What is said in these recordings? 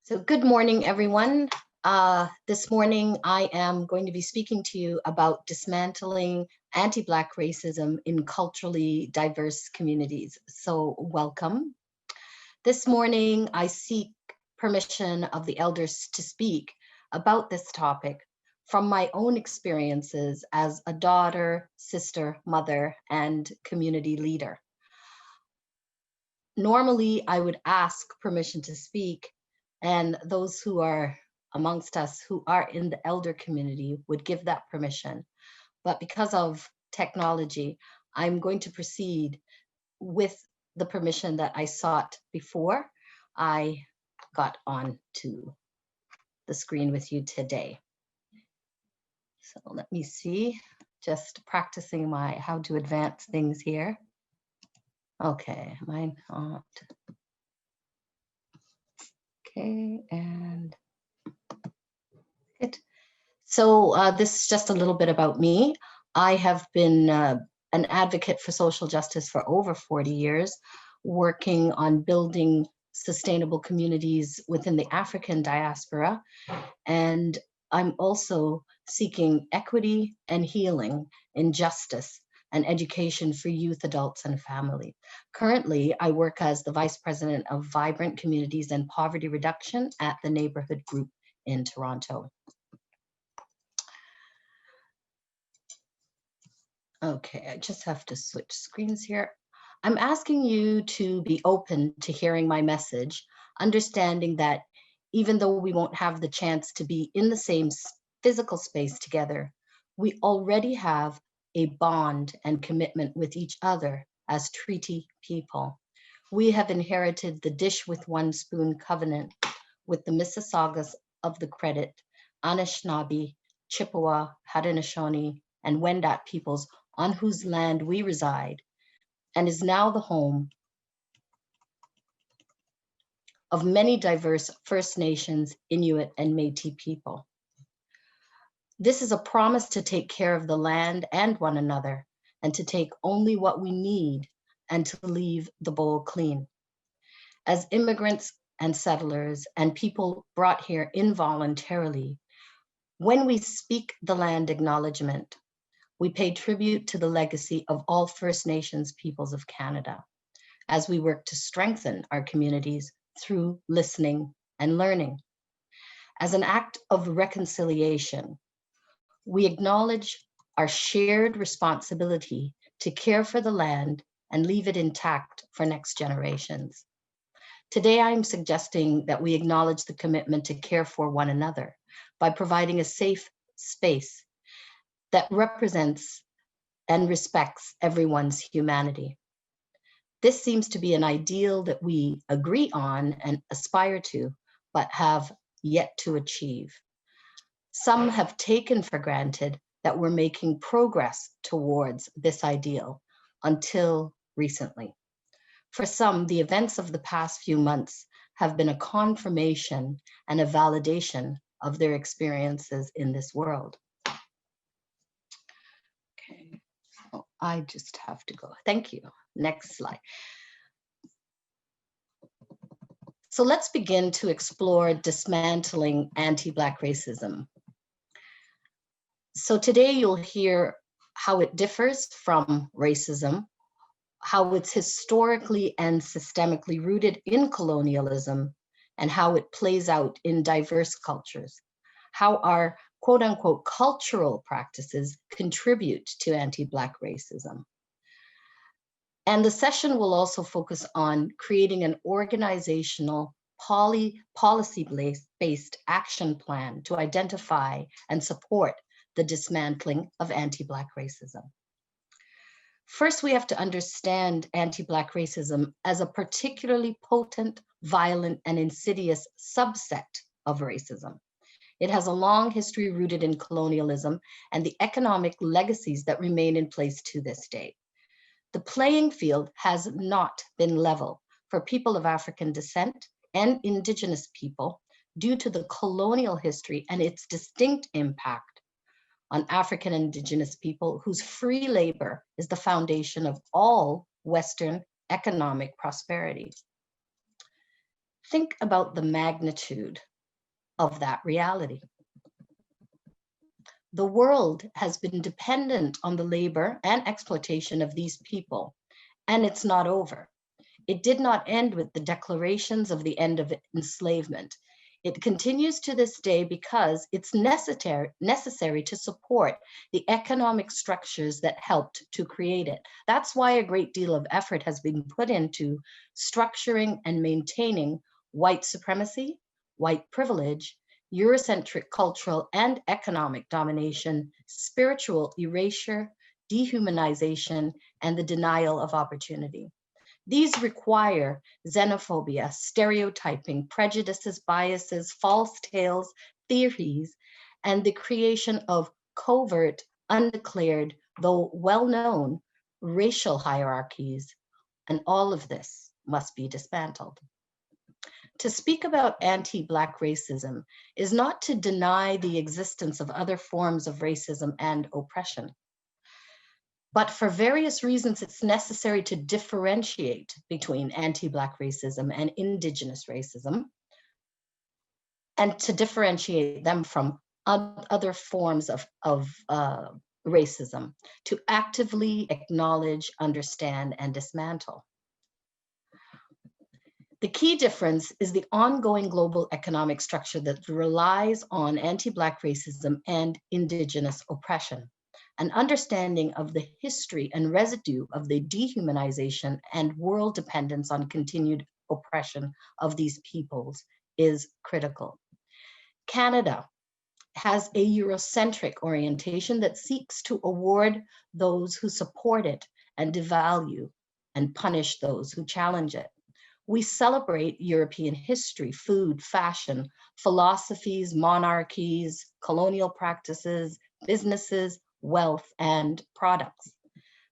So good morning, everyone. This morning, I am going to be speaking to you about dismantling anti-Black racism in culturally diverse communities. So welcome. This morning, I seek permission of the elders to speak about this topic from my own experiences as a daughter, sister, mother, and community leader. Normally, I would ask permission to speak, and those who are amongst us who are in the elder community would give that permission. But because of technology, I'm going to proceed with the permission that I sought before I got on to the screen with you today. So let me see, just practicing my how to advance things here. Okay, mine not. Okay, and it. So this is just a little bit about me. I have been an advocate for social justice for over 40 years, working on building sustainable communities within the African diaspora. And I'm also seeking equity and healing in justice and education for youth, adults, and family. Currently, I work as the Vice President of Vibrant Communities and Poverty Reduction at the Neighborhood Group in Toronto. Okay, I just have to switch screens here. I'm asking you to be open to hearing my message, understanding that even though we won't have the chance to be in the same physical space together, we already have a bond and commitment with each other as treaty people. We have inherited the dish with one spoon covenant with the Mississaugas of the Credit, Anishinaabe, Chippewa, Haudenosaunee, and Wendat peoples on whose land we reside, and is now the home of many diverse First Nations, Inuit, and Métis people. This is a promise to take care of the land and one another, and to take only what we need and to leave the bowl clean. As immigrants and settlers and people brought here involuntarily, when we speak the land acknowledgement, we pay tribute to the legacy of all First Nations peoples of Canada as we work to strengthen our communities through listening and learning. As an act of reconciliation, we acknowledge our shared responsibility to care for the land and leave it intact for next generations. Today, I'm suggesting that we acknowledge the commitment to care for one another by providing a safe space that represents and respects everyone's humanity. This seems to be an ideal that we agree on and aspire to, but have yet to achieve. Some have taken for granted that we're making progress towards this ideal until recently. For some, the events of the past few months have been a confirmation and a validation of their experiences in this world. Okay, so I just have to go. Thank you. Next slide. So let's begin to explore dismantling anti-Black racism. So today you'll hear how it differs from racism, how it's historically and systemically rooted in colonialism, and how it plays out in diverse cultures, how our quote unquote cultural practices contribute to anti-Black racism. And the session will also focus on creating an organizational policy-based action plan to identify and support the dismantling of anti-Black racism. First, we have to understand anti-Black racism as a particularly potent, violent, and insidious subset of racism. It has a long history rooted in colonialism and the economic legacies that remain in place to this day. The playing field has not been level for people of African descent and Indigenous people due to the colonial history and its distinct impact on African and Indigenous people whose free labor is the foundation of all Western economic prosperity. Think about the magnitude of that reality. The world has been dependent on the labor and exploitation of these people, and it's not over. It did not end with the declarations of the end of enslavement. It continues to this day because it's necessary to support the economic structures that helped to create it. That's why a great deal of effort has been put into structuring and maintaining white supremacy, white privilege, Eurocentric cultural and economic domination, spiritual erasure, dehumanization, and the denial of opportunity. These require xenophobia, stereotyping, prejudices, biases, false tales, theories, and the creation of covert, undeclared, though well-known, racial hierarchies. And all of this must be dismantled. To speak about anti-Black racism is not to deny the existence of other forms of racism and oppression. But for various reasons, it's necessary to differentiate between anti-Black racism and indigenous racism, and to differentiate them from other forms of racism, to actively acknowledge, understand, and dismantle. The key difference is the ongoing global economic structure that relies on anti-Black racism and indigenous oppression. An understanding of the history and residue of the dehumanization and world dependence on continued oppression of these peoples is critical. Canada has a Eurocentric orientation that seeks to award those who support it and devalue and punish those who challenge it. We celebrate European history, food, fashion, philosophies, monarchies, colonial practices, businesses, wealth, and products.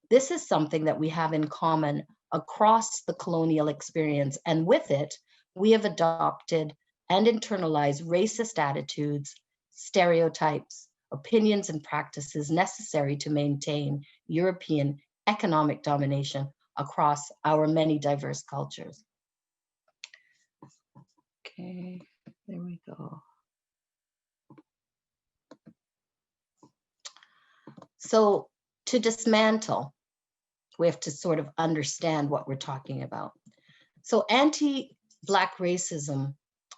This is something that we have in common across the colonial experience, and with it, we have adopted and internalized racist attitudes, stereotypes, opinions, and practices necessary to maintain European economic domination across our many diverse cultures. Okay, there we go. So to dismantle, we have to sort of understand what we're talking about. So anti-Black racism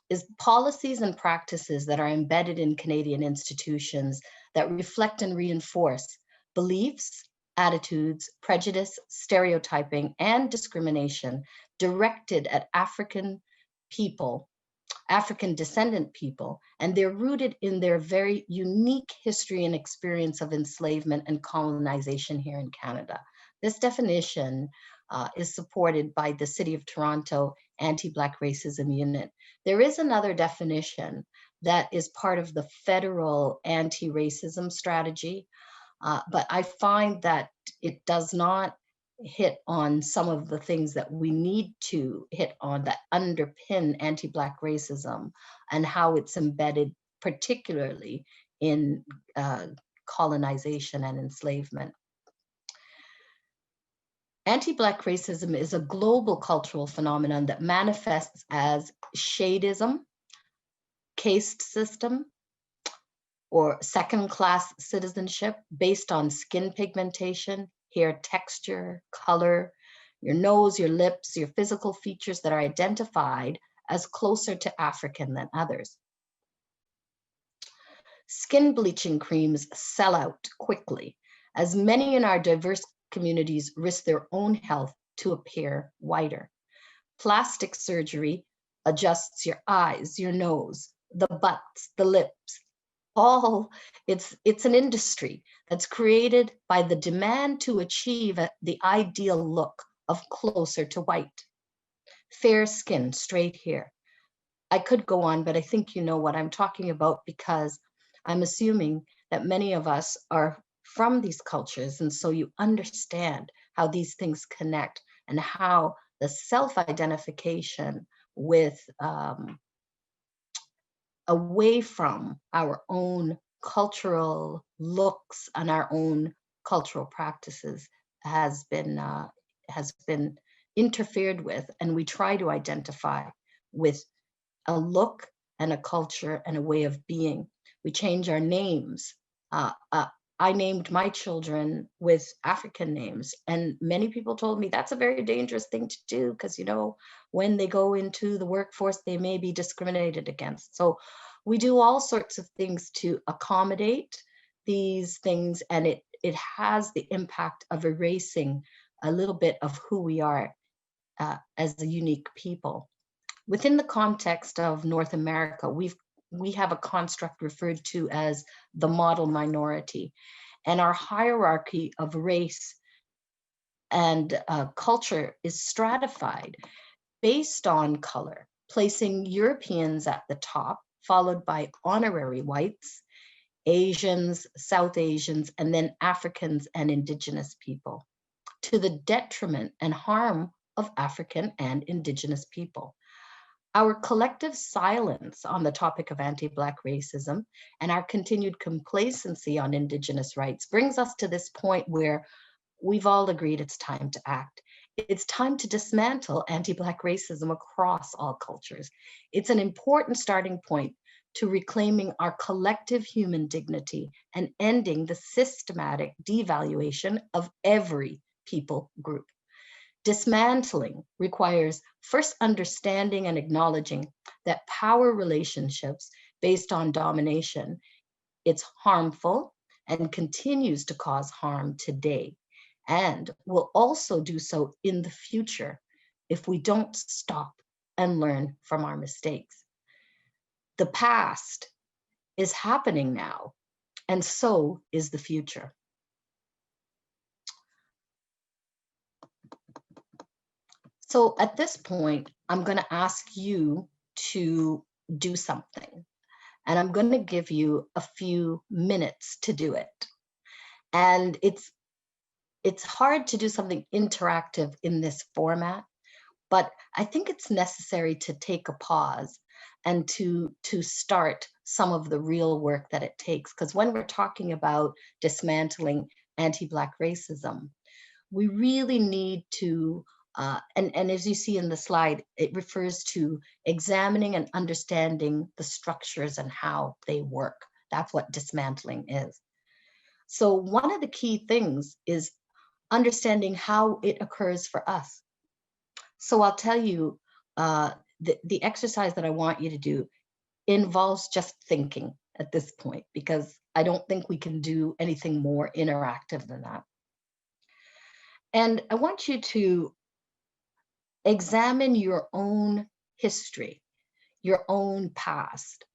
is policies and practices that are embedded in Canadian institutions that reflect and reinforce beliefs, attitudes, prejudice, stereotyping, and discrimination directed at African people, African descendant people, and they're rooted in their very unique history and experience of enslavement and colonization here in Canada. This definition is supported by the City of Toronto Anti-Black Racism Unit. There is another definition that is part of the federal anti-racism strategy, but I find that it does not hit on some of the things that we need to hit on that underpin anti-Black racism and how it's embedded particularly in colonization and enslavement. Anti-Black racism is a global cultural phenomenon that manifests as shadeism, caste system, or second-class citizenship based on skin pigmentation, hair texture, color, your nose, your lips, your physical features that are identified as closer to African than others. Skin bleaching creams sell out quickly, as many in our diverse communities risk their own health to appear whiter. Plastic surgery adjusts your eyes, your nose, the butts, the lips. It's an industry that's created by the demand to achieve the ideal look of closer to white. Fair skin, straight hair. I could go on, but I think you know what I'm talking about because I'm assuming that many of us are from these cultures, and so you understand how these things connect and how the self-identification with away from our own cultural looks and our own cultural practices has been interfered with, and we try to identify with a look and a culture and a way of being. We change our names. I named my children with African names, and many people told me that's a very dangerous thing to do because, you know, when they go into the workforce, they may be discriminated against. So we do all sorts of things to accommodate these things, and it has the impact of erasing a little bit of who we are as a unique people. Within the context of North America, we have a construct referred to as the model minority, and our hierarchy of race and culture is stratified based on color, placing Europeans at the top, followed by honorary whites, Asians, South Asians, and then Africans and Indigenous people, to the detriment and harm of African and Indigenous people. Our collective silence on the topic of anti-Black racism and our continued complacency on Indigenous rights brings us to this point where we've all agreed it's time to act. It's time to dismantle anti-Black racism across all cultures. It's an important starting point to reclaiming our collective human dignity and ending the systematic devaluation of every people group. Dismantling requires first understanding and acknowledging that power relationships based on domination, it's harmful and continues to cause harm today, and will also do so in the future if we don't stop and learn from our mistakes. The past is happening now, and so is the future. So at this point, I'm going to ask you to do something, and I'm going to give you a few minutes to do it. And it's hard to do something interactive in this format, but I think it's necessary to take a pause and to start some of the real work that it takes. Because when we're talking about dismantling anti-Black racism, we really need to, and as you see in the slide, it refers to examining and understanding the structures and how they work. That's what dismantling is. So one of the key things is understanding how it occurs for us. So I'll tell you, the exercise that I want you to do involves just thinking at this point, because I don't think we can do anything more interactive than that. And I want you to examine your own history, your own past,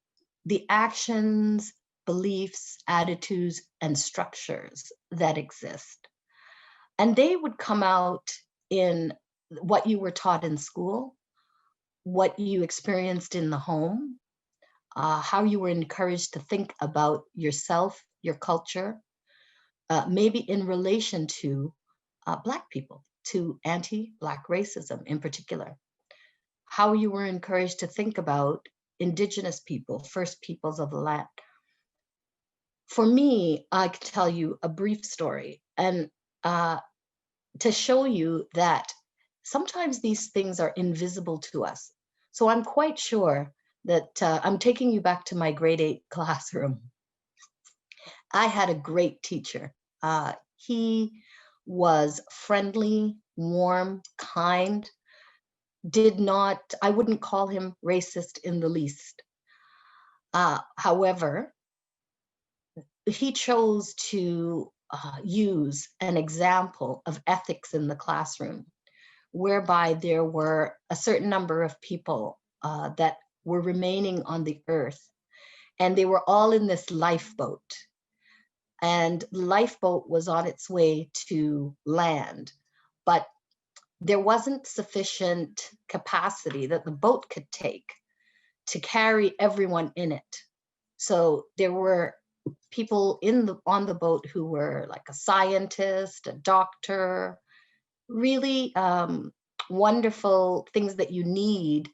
the actions, beliefs, attitudes, and structures that exist. And they would come out in what you were taught in school, what you experienced in the home, how you were encouraged to think about yourself, your culture, maybe in relation to Black people, to anti-Black racism in particular, how you were encouraged to think about Indigenous people, First Peoples of the land. For me, I could tell you a brief story, and to show you that sometimes these things are invisible to us. So I'm quite sure that I'm taking you back to my grade 8 classroom. I had a great teacher. He was friendly, warm, kind, I wouldn't call him racist in the least. However, he chose to use an example of ethics in the classroom, whereby there were a certain number of people that were remaining on the earth, and they were all in this lifeboat. And the lifeboat was on its way to land, but there wasn't sufficient capacity that the boat could take to carry everyone in it. So there were people on the boat who were like a scientist, a doctor, really wonderful things that you need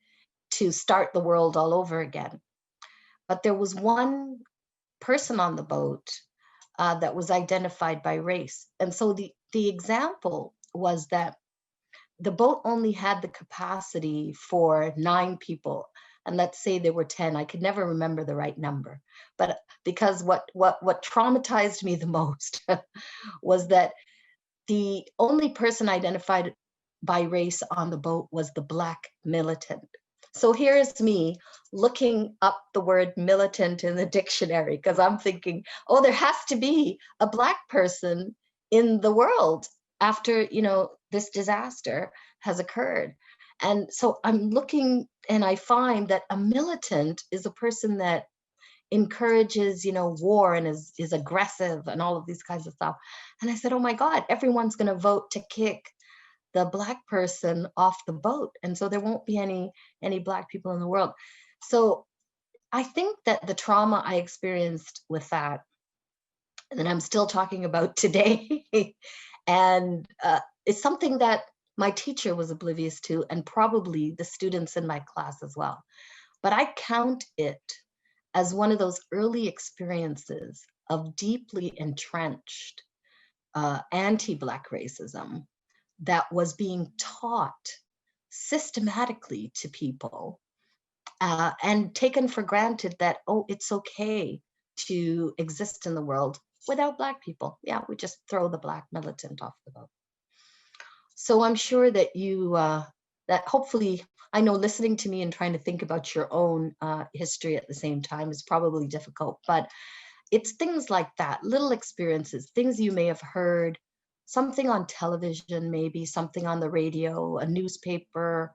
to start the world all over again. But there was one person on the boat that was identified by race. And so the example was that the boat only had the capacity for 9 people. And let's say there were 10, I could never remember the right number. But because what traumatized me the most was that the only person identified by race on the boat was the Black militant. So here's me looking up the word militant in the dictionary because I'm thinking, oh, there has to be a Black person in the world after, this disaster has occurred. And so I'm looking and I find that a militant is a person that encourages, war and is aggressive and all of these kinds of stuff. And I said, oh my God, everyone's going to vote to kick the Black person off the boat. And so there won't be any Black people in the world. So I think that the trauma I experienced with that, and that I'm still talking about today, and it's something that my teacher was oblivious to, and probably the students in my class as well. But I count it as one of those early experiences of deeply entrenched anti-Black racism that was being taught systematically to people and taken for granted that, oh, it's okay to exist in the world without Black people. Yeah, we just throw the Black militant off the boat. So I'm sure that that hopefully, I know listening to me and trying to think about your own history at the same time is probably difficult, but it's things like that, little experiences, things you may have heard, something on television, maybe something on the radio, a newspaper,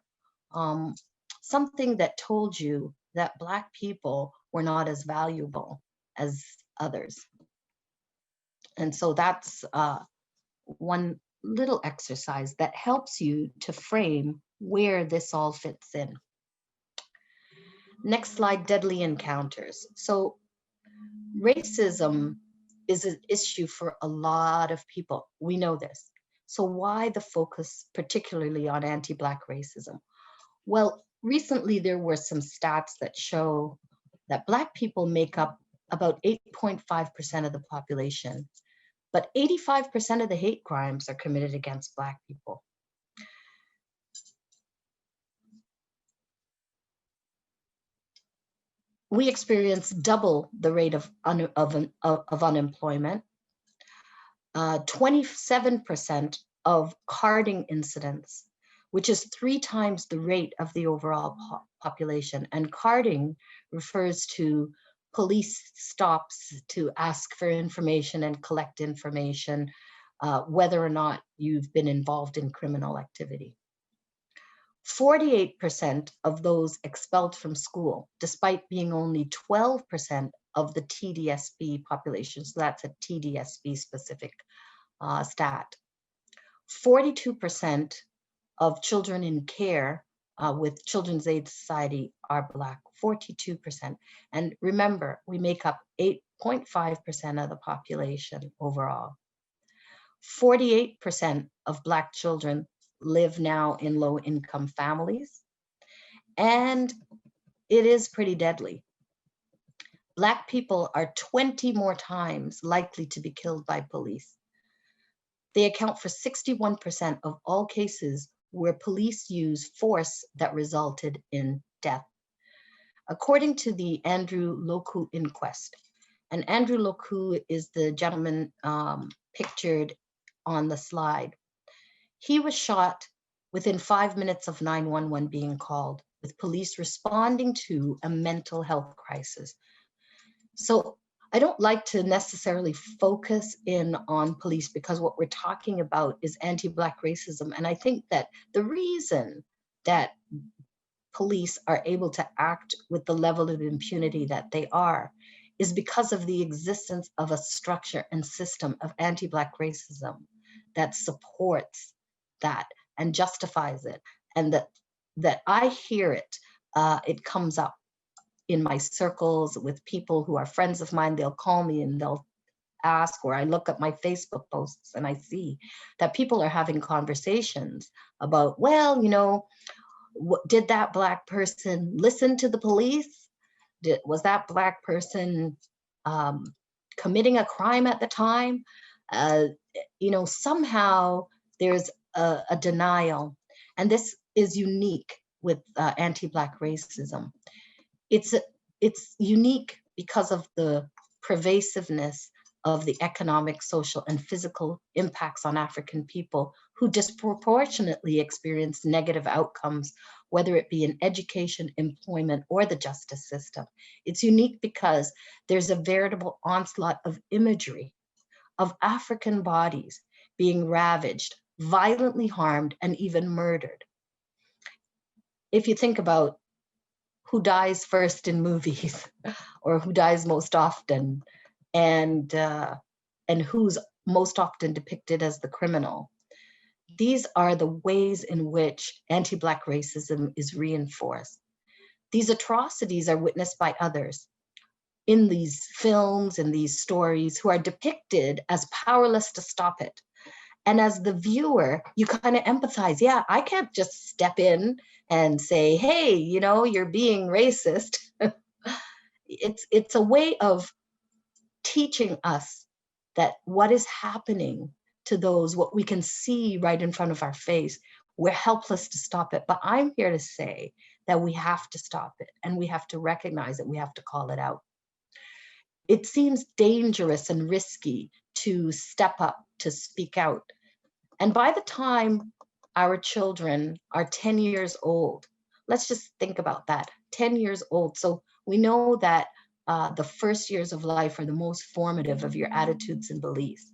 something that told you that Black people were not as valuable as others. And so that's one little exercise that helps you to frame where this all fits in. Next slide, deadly encounters. So racism is an issue for a lot of people. We know this. So why the focus particularly on anti-Black racism? Well, recently there were some stats that show that Black people make up about 8.5% of the population, but 85% of the hate crimes are committed against Black people. We experience double the rate of unemployment, 27% of carding incidents, which is 3 times the rate of the overall population. And carding refers to police stops to ask for information and collect information, whether or not you've been involved in criminal activity. 48% of those expelled from school, despite being only 12% of the TDSB population. So that's a TDSB specific stat. 42% of children in care with Children's Aid Society are Black, 42%. And remember, we make up 8.5% of the population overall. 48% of Black children live now in low-income families, and it is pretty deadly. Black people are 20 more times likely to be killed by police. They account for 61% of all cases where police use force that resulted in death. According to the Andrew Loku inquest, and Andrew Loku is the gentleman pictured on the slide. He was shot within 5 minutes of 911 being called, with police responding to a mental health crisis. So I don't like to necessarily focus in on police because what we're talking about is anti-Black racism. And I think that the reason that police are able to act with the level of impunity that they are is because of the existence of a structure and system of anti-Black racism that supports that and justifies it. And that I hear it, it comes up in my circles with people who are friends of mine. They'll call me and they'll ask, or I look at my Facebook posts and I see that people are having conversations about, well, did that Black person listen to the police? Was that Black person committing a crime at the time? Somehow there's a denial. And this is unique with anti-Black racism. It's unique because of the pervasiveness of the economic, social, and physical impacts on African people who disproportionately experience negative outcomes, whether it be in education, employment, or the justice system. It's unique because there's a veritable onslaught of imagery of African bodies being ravaged, violently harmed, and even murdered. If you think about who dies first in movies or who dies most often, and who's most often depicted as the criminal. These are the ways in which anti-Black racism is reinforced. These atrocities are witnessed by others in these films and these stories who are depicted as powerless to stop it. And as the viewer, you kind of empathize. Yeah, I can't just step in and say, hey, you know, you're being racist. It's a way of teaching us that what is happening to those, what we can see right in front of our face, we're helpless to stop it. But I'm here to say that we have to stop it, and we have to recognize it, we have to call it out. It seems dangerous and risky to step up, to speak out. And by the time our children are 10 years old, let's just think about that, 10 years old. So we know that the first years of life are the most formative of your attitudes and beliefs.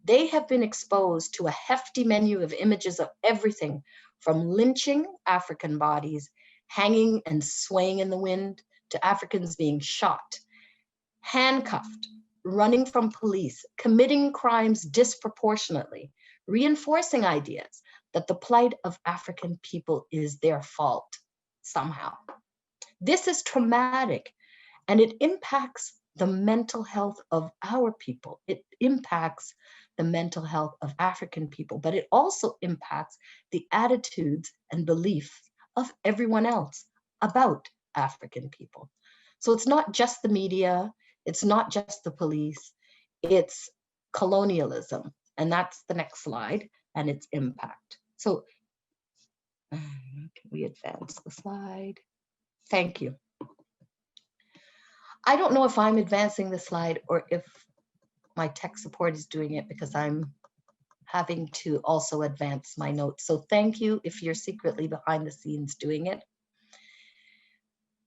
They have been exposed to a hefty menu of images of everything from lynching African bodies, hanging and swaying in the wind, to Africans being shot, handcuffed, running from police, committing crimes disproportionately, reinforcing ideas that the plight of African people is their fault somehow. This is traumatic, and it impacts the mental health of our people. It impacts the mental health of African people, but it also impacts the attitudes and beliefs of everyone else about African people. So it's not just the media, it's not just the police, it's colonialism. And that's the next slide, and its impact. So can we advance the slide? Thank you. I don't know if I'm advancing the slide or if my tech support is doing it, because I'm having to also advance my notes. So thank you if you're secretly behind the scenes doing it.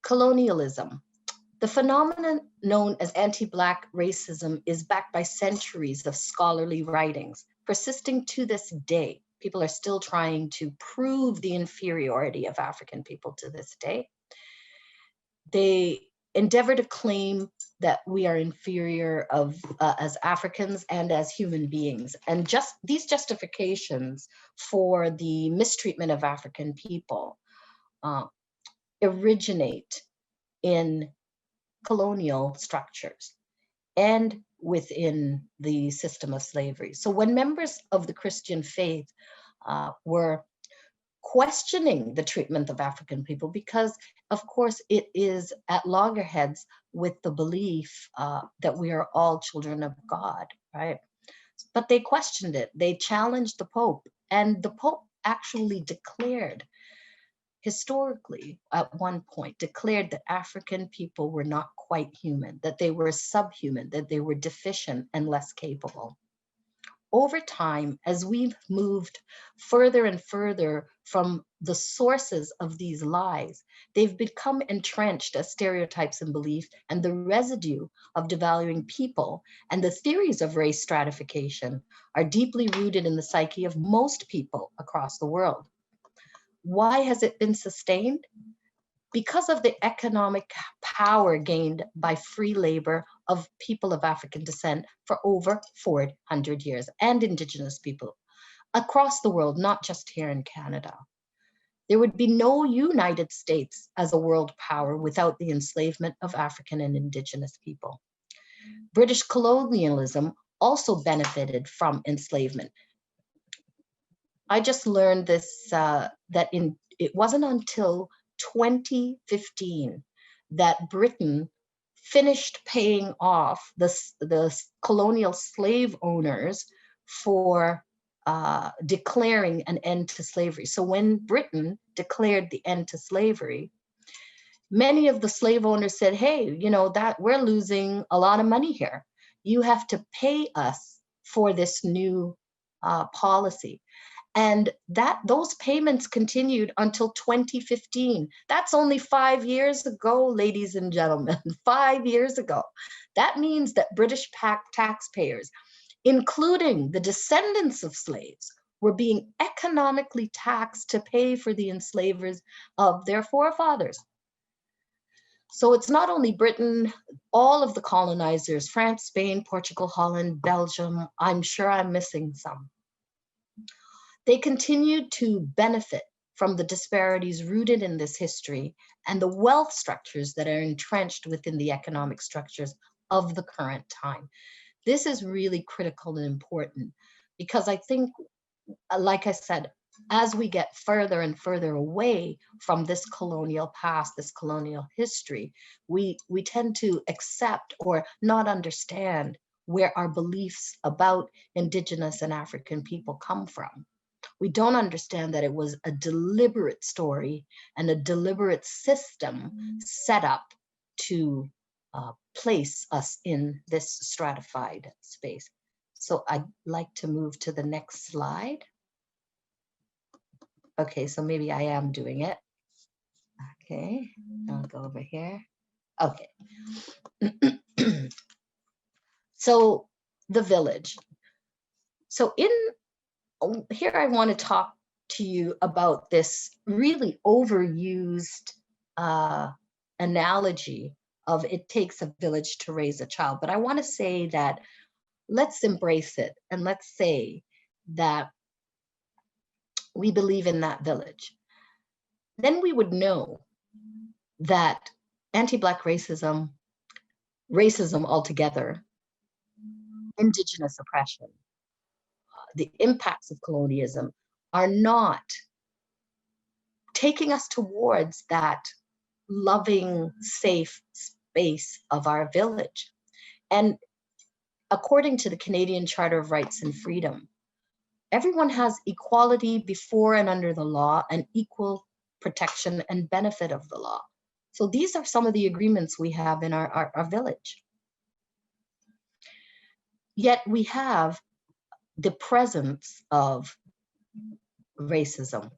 Colonialism. The phenomenon known as anti-Black racism is backed by centuries of scholarly writings, persisting to this day. People are still trying to prove the inferiority of African people to this day. They endeavor to claim that we are inferior as Africans and as human beings. And just these justifications for the mistreatment of African people originate in colonial structures and within the system of slavery. So when members of the Christian faith were questioning the treatment of African people, because of course it is at loggerheads with the belief that we are all children of God, right? But they questioned it. They challenged the Pope, and the Pope actually declared, historically at one point, declared that African people were not quite human, that they were subhuman, that they were deficient and less capable. Over time, as we've moved further and further from the sources of these lies, they've become entrenched as stereotypes and beliefs, and the residue of devaluing people and the theories of race stratification are deeply rooted in the psyche of most people across the world. Why has it been sustained? Because of the economic power gained by free labor of people of African descent for over 400 years, and Indigenous people across the world, not just here in Canada. There would be no United States as a world power without the enslavement of African and Indigenous people. British colonialism also benefited from enslavement. I just learned this, it wasn't until 2015 that Britain finished paying off the colonial slave owners for declaring an end to slavery. So when Britain declared the end to slavery, many of the slave owners said, hey, you know, that we're losing a lot of money here. You have to pay us for this new policy. And those payments continued until 2015. That's only 5 years ago, ladies and gentlemen, 5 years ago. That means that British taxpayers, including the descendants of slaves, were being economically taxed to pay for the enslavers of their forefathers. So it's not only Britain, all of the colonizers, France, Spain, Portugal, Holland, Belgium, I'm sure I'm missing some. They continued to benefit from the disparities rooted in this history and the wealth structures that are entrenched within the economic structures of the current time. This is really critical and important because I think, like I said, as we get further and further away from this colonial past, this colonial history, we tend to accept or not understand where our beliefs about Indigenous and African people come from. We don't understand that it was a deliberate story and a deliberate system set up to place us in this stratified space. So I'd like to move to the next slide. Okay, so maybe I am doing it. Okay, I'll go over here. Okay. So the village. So here I want to talk to you about this really overused analogy of it takes a village to raise a child. But I want to say that let's embrace it and let's say that we believe in that village. Then we would know that anti-Black racism, racism altogether, Indigenous oppression, the impacts of colonialism are not taking us towards that loving, safe space of our village. And according to the Canadian Charter of Rights and Freedom, everyone has equality before and under the law and equal protection and benefit of the law. So these are some of the agreements we have in our village. Yet we have the presence of racism.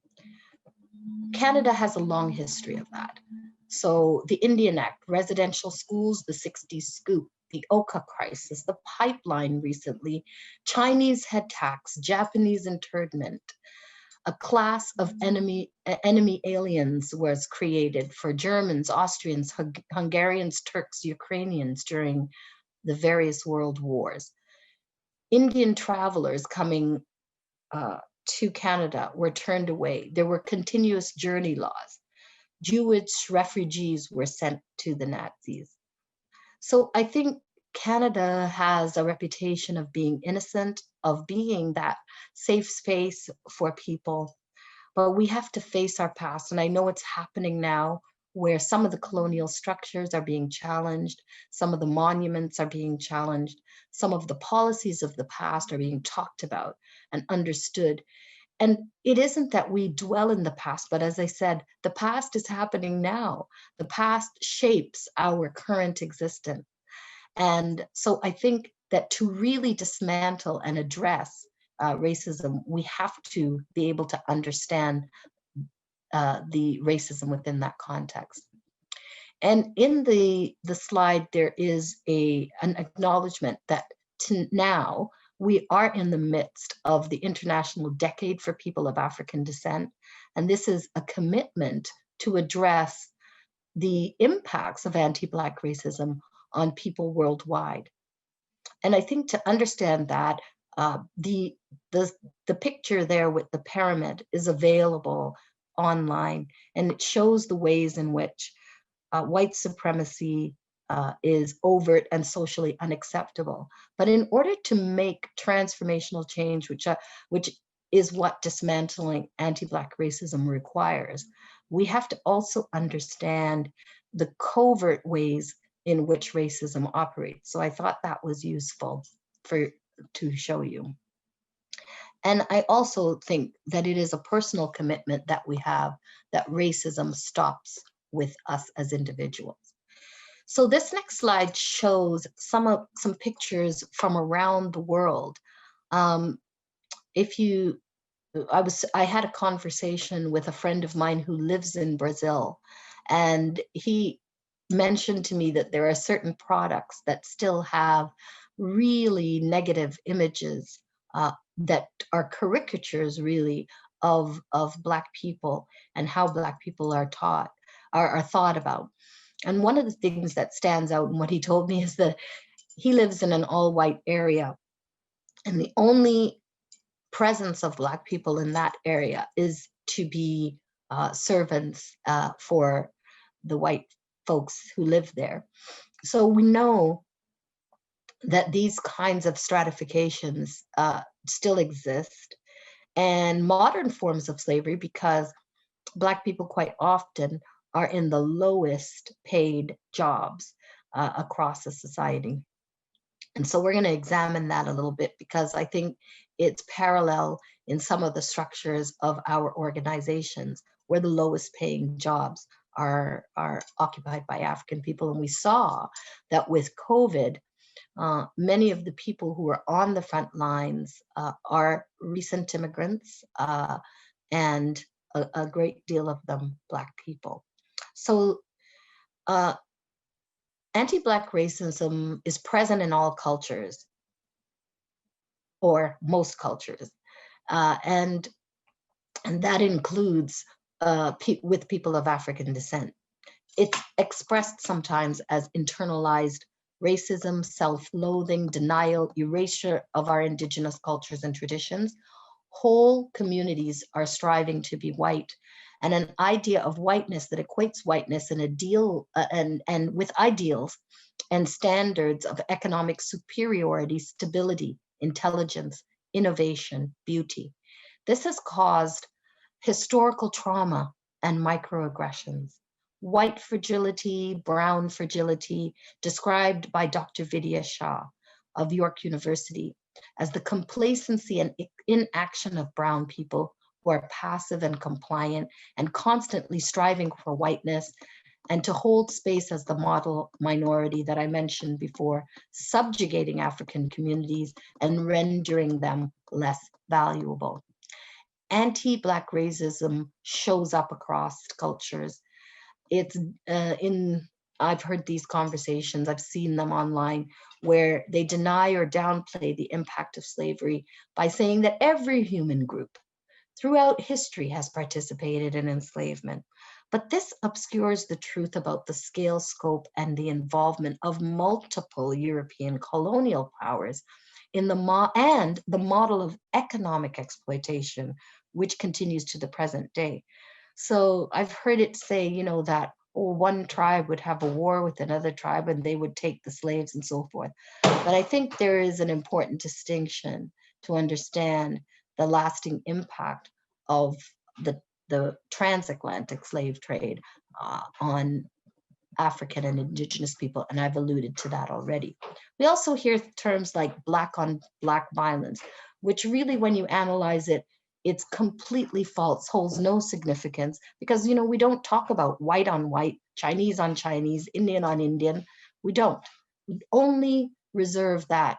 Canada has a long history of that. So the Indian Act, residential schools, the 60s scoop, the Oka crisis, the pipeline recently, Chinese head tax, Japanese internment, a class of enemy aliens was created for Germans, Austrians, Hungarians, Turks, Ukrainians during the various world wars. Indian travelers coming to Canada were turned away. There were continuous journey laws. Jewish refugees were sent to the Nazis. So I think Canada has a reputation of being innocent, of being that safe space for people, but we have to face our past. And I know it's happening now where some of the colonial structures are being challenged, some of the monuments are being challenged, some of the policies of the past are being talked about and understood. And it isn't that we dwell in the past, but as I said, the past is happening now. The past shapes our current existence. And so I think that to really dismantle and address racism, we have to be able to understand the racism within that context. And in the slide, there is an acknowledgement that now we are in the midst of the International Decade for People of African Descent. And this is a commitment to address the impacts of anti-Black racism on people worldwide. And I think to understand that, the picture there with the pyramid is available online, and it shows the ways in which white supremacy is overt and socially unacceptable. But in order to make transformational change, which is what dismantling anti-Black racism requires, we have to also understand the covert ways in which racism operates. So I thought that was useful to show you. And I also think that it is a personal commitment that we have, that racism stops with us as individuals. So this next slide shows some pictures from around the world. If you, I had a conversation with a friend of mine who lives in Brazil, and he mentioned to me that there are certain products that still have really negative images that are caricatures, really, of Black people and how Black people are taught, are thought about. And one of the things that stands out in what he told me is that he lives in an all-white area, and the only presence of Black people in that area is to be servants for the white folks who live there. So we know that these kinds of stratifications still exist, and modern forms of slavery, because Black people quite often are in the lowest paid jobs across the society. And so we're going to examine that a little bit, because I think it's parallel in some of the structures of our organizations, where the lowest paying jobs are occupied by African people. And we saw that with COVID, many of the people who are on the front lines are recent immigrants, and a great deal of them Black people. So anti-Black racism is present in all cultures, or most cultures, and that includes with people of African descent. It's expressed sometimes as internalized racism, self-loathing, denial, erasure of our indigenous cultures and traditions. Whole communities are striving to be white, and an idea of whiteness that equates whiteness and and with ideals and standards of economic superiority, stability, intelligence, innovation, beauty. This has caused historical trauma and microaggressions. White fragility, brown fragility, described by Dr. Vidya Shah of York University as the complacency and inaction of brown people who are passive and compliant and constantly striving for whiteness, and to hold space as the model minority that I mentioned before, subjugating African communities and rendering them less valuable. Anti-Black racism shows up across cultures. It's I've heard these conversations, I've seen them online, where they deny or downplay the impact of slavery by saying that every human group throughout history has participated in enslavement. But this obscures the truth about the scale, scope, and the involvement of multiple European colonial powers in the model of economic exploitation, which continues to the present day. So I've heard it say, that one tribe would have a war with another tribe and they would take the slaves and so forth. But I think there is an important distinction to understand the lasting impact of the transatlantic slave trade on African and indigenous people, and I've alluded to that already. We also hear terms like Black on Black violence, which really, when you analyze it, it's completely false, holds no significance, because we don't talk about white on white, Chinese on Chinese, Indian on Indian. We don't. We only reserve that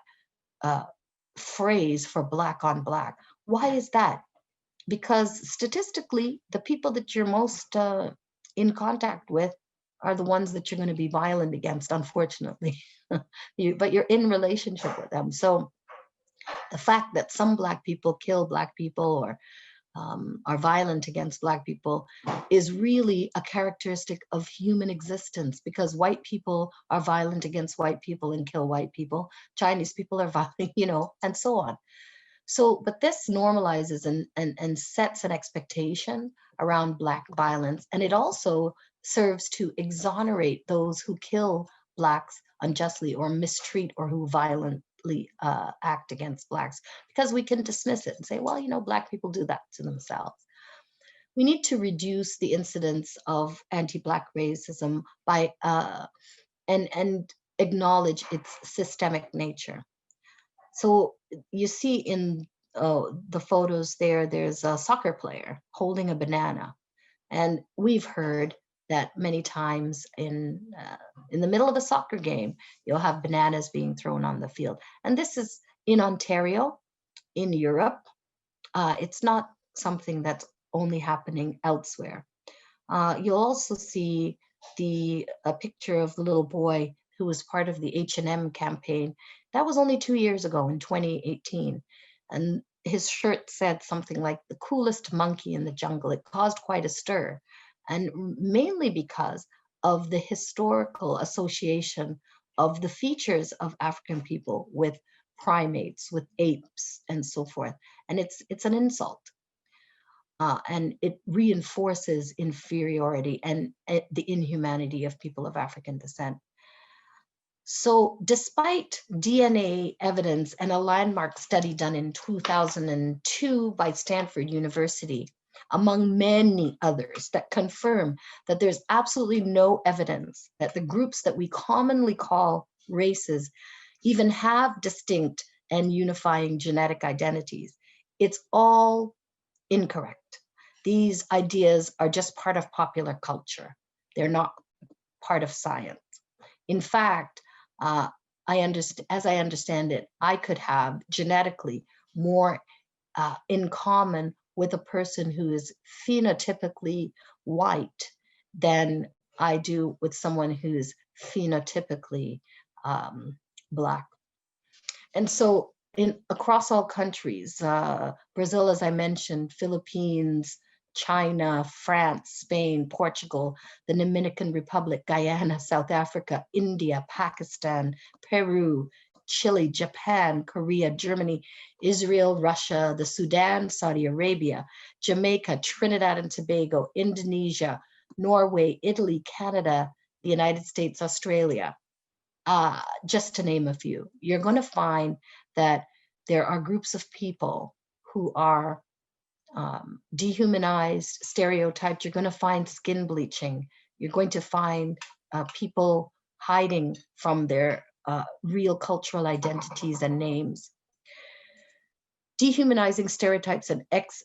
phrase for Black on Black. Why is that? Because statistically, the people that you're most in contact with are the ones that you're going to be violent against, unfortunately. But you're in relationship with them. So the fact that some Black people kill Black people or are violent against Black people is really a characteristic of human existence, because white people are violent against white people and kill white people. Chinese people are violent, and so on. So, but this normalizes and sets an expectation around Black violence, and it also serves to exonerate those who kill Blacks unjustly or mistreat or who violently act against Blacks, because we can dismiss it and say, well, Black people do that to themselves. We need to reduce the incidence of anti-Black racism by and acknowledge its systemic nature. So you see in the photos there, there's a soccer player holding a banana. And we've heard that many times in the middle of a soccer game, you'll have bananas being thrown on the field. And this is in Ontario, in Europe. It's not something that's only happening elsewhere. You'll also see a picture of the little boy who was part of the H&M campaign. That was only 2 years ago in 2018. And his shirt said something like the coolest monkey in the jungle. It caused quite a stir, and mainly because of the historical association of the features of African people with primates, with apes, and so forth. And it's an insult. And it reinforces inferiority and the inhumanity of people of African descent. So despite DNA evidence and a landmark study done in 2002 by Stanford University, among many others, that confirm that there's absolutely no evidence that the groups that we commonly call races even have distinct and unifying genetic identities, it's all incorrect. These ideas are just part of popular culture. They're not part of science. In fact, as I understand it, I could have genetically more in common with a person who is phenotypically white than I do with someone who's phenotypically Black. And so across all countries, Brazil, as I mentioned, Philippines, China, France, Spain, Portugal, the Dominican Republic, Guyana, South Africa, India, Pakistan, Peru, Chile, Japan, Korea, Germany, Israel, Russia, the Sudan, Saudi Arabia, Jamaica, Trinidad and Tobago, Indonesia, Norway, Italy, Canada, the United States, Australia, just to name a few. You're going to find that there are groups of people who are dehumanized, stereotyped. You're going to find skin bleaching. You're going to find people hiding from their real cultural identities and names. Dehumanizing stereotypes and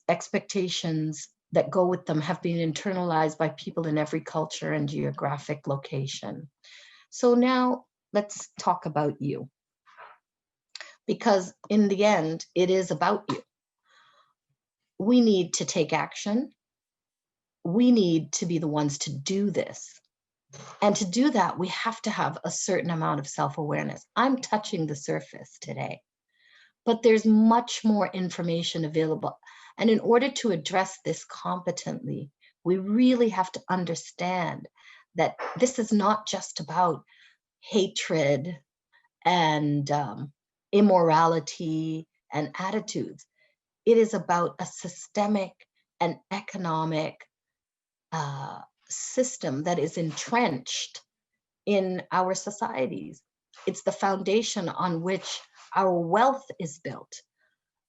expectations that go with them have been internalized by people in every culture and geographic location. So now let's talk about you. Because in the end, it is about you. We need to take action. We need to be the ones to do this. And to do that, we have to have a certain amount of self-awareness. I'm touching the surface today, but there's much more information available. And in order to address this competently, we really have to understand that this is not just about hatred and immorality and attitudes. It is about a systemic and economic system that is entrenched in our societies. It's the foundation on which our wealth is built.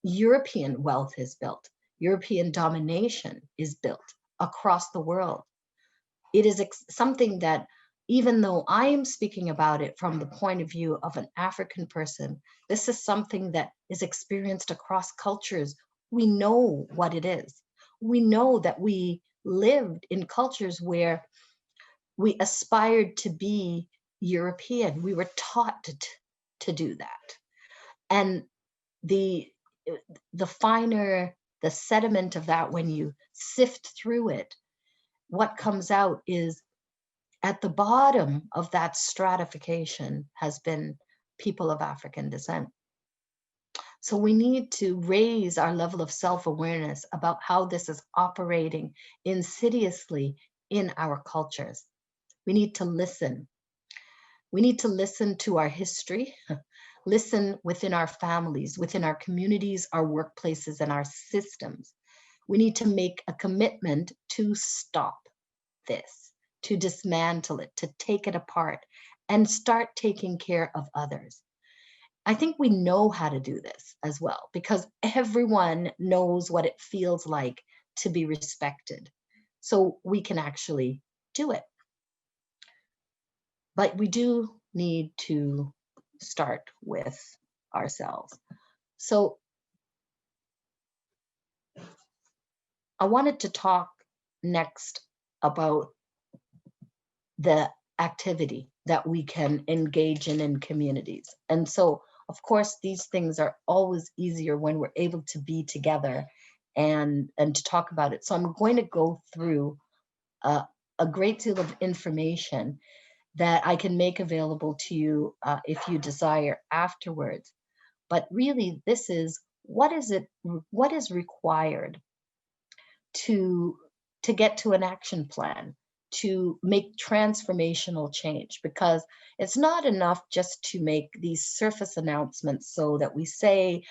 European wealth is built. European domination is built across the world. It is something that, even though I am speaking about it from the point of view of an African person, this is something that is experienced across cultures. We know what it is. We know that we lived in cultures where we aspired to be European. We were taught to do that. And the finer the sediment of that, when you sift through it, what comes out is, at the bottom of that stratification has been people of African descent. So we need to raise our level of self-awareness about how this is operating insidiously in our cultures. We need to listen. We need to listen to our history, listen within our families, within our communities, our workplaces, and our systems. We need to make a commitment to stop this, to dismantle it, to take it apart, and start taking care of others. I think we know how to do this as well, because everyone knows what it feels like to be respected. So we can actually do it. But we do need to start with ourselves. So I wanted to talk next about the activity that we can engage in communities. And so, of course, these things are always easier when we're able to be together and to talk about it. So I'm going to go through a great deal of information that I can make available to you if you desire afterwards. But really, this is what is required to get to an action plan to make transformational change, because it's not enough just to make these surface announcements so that we say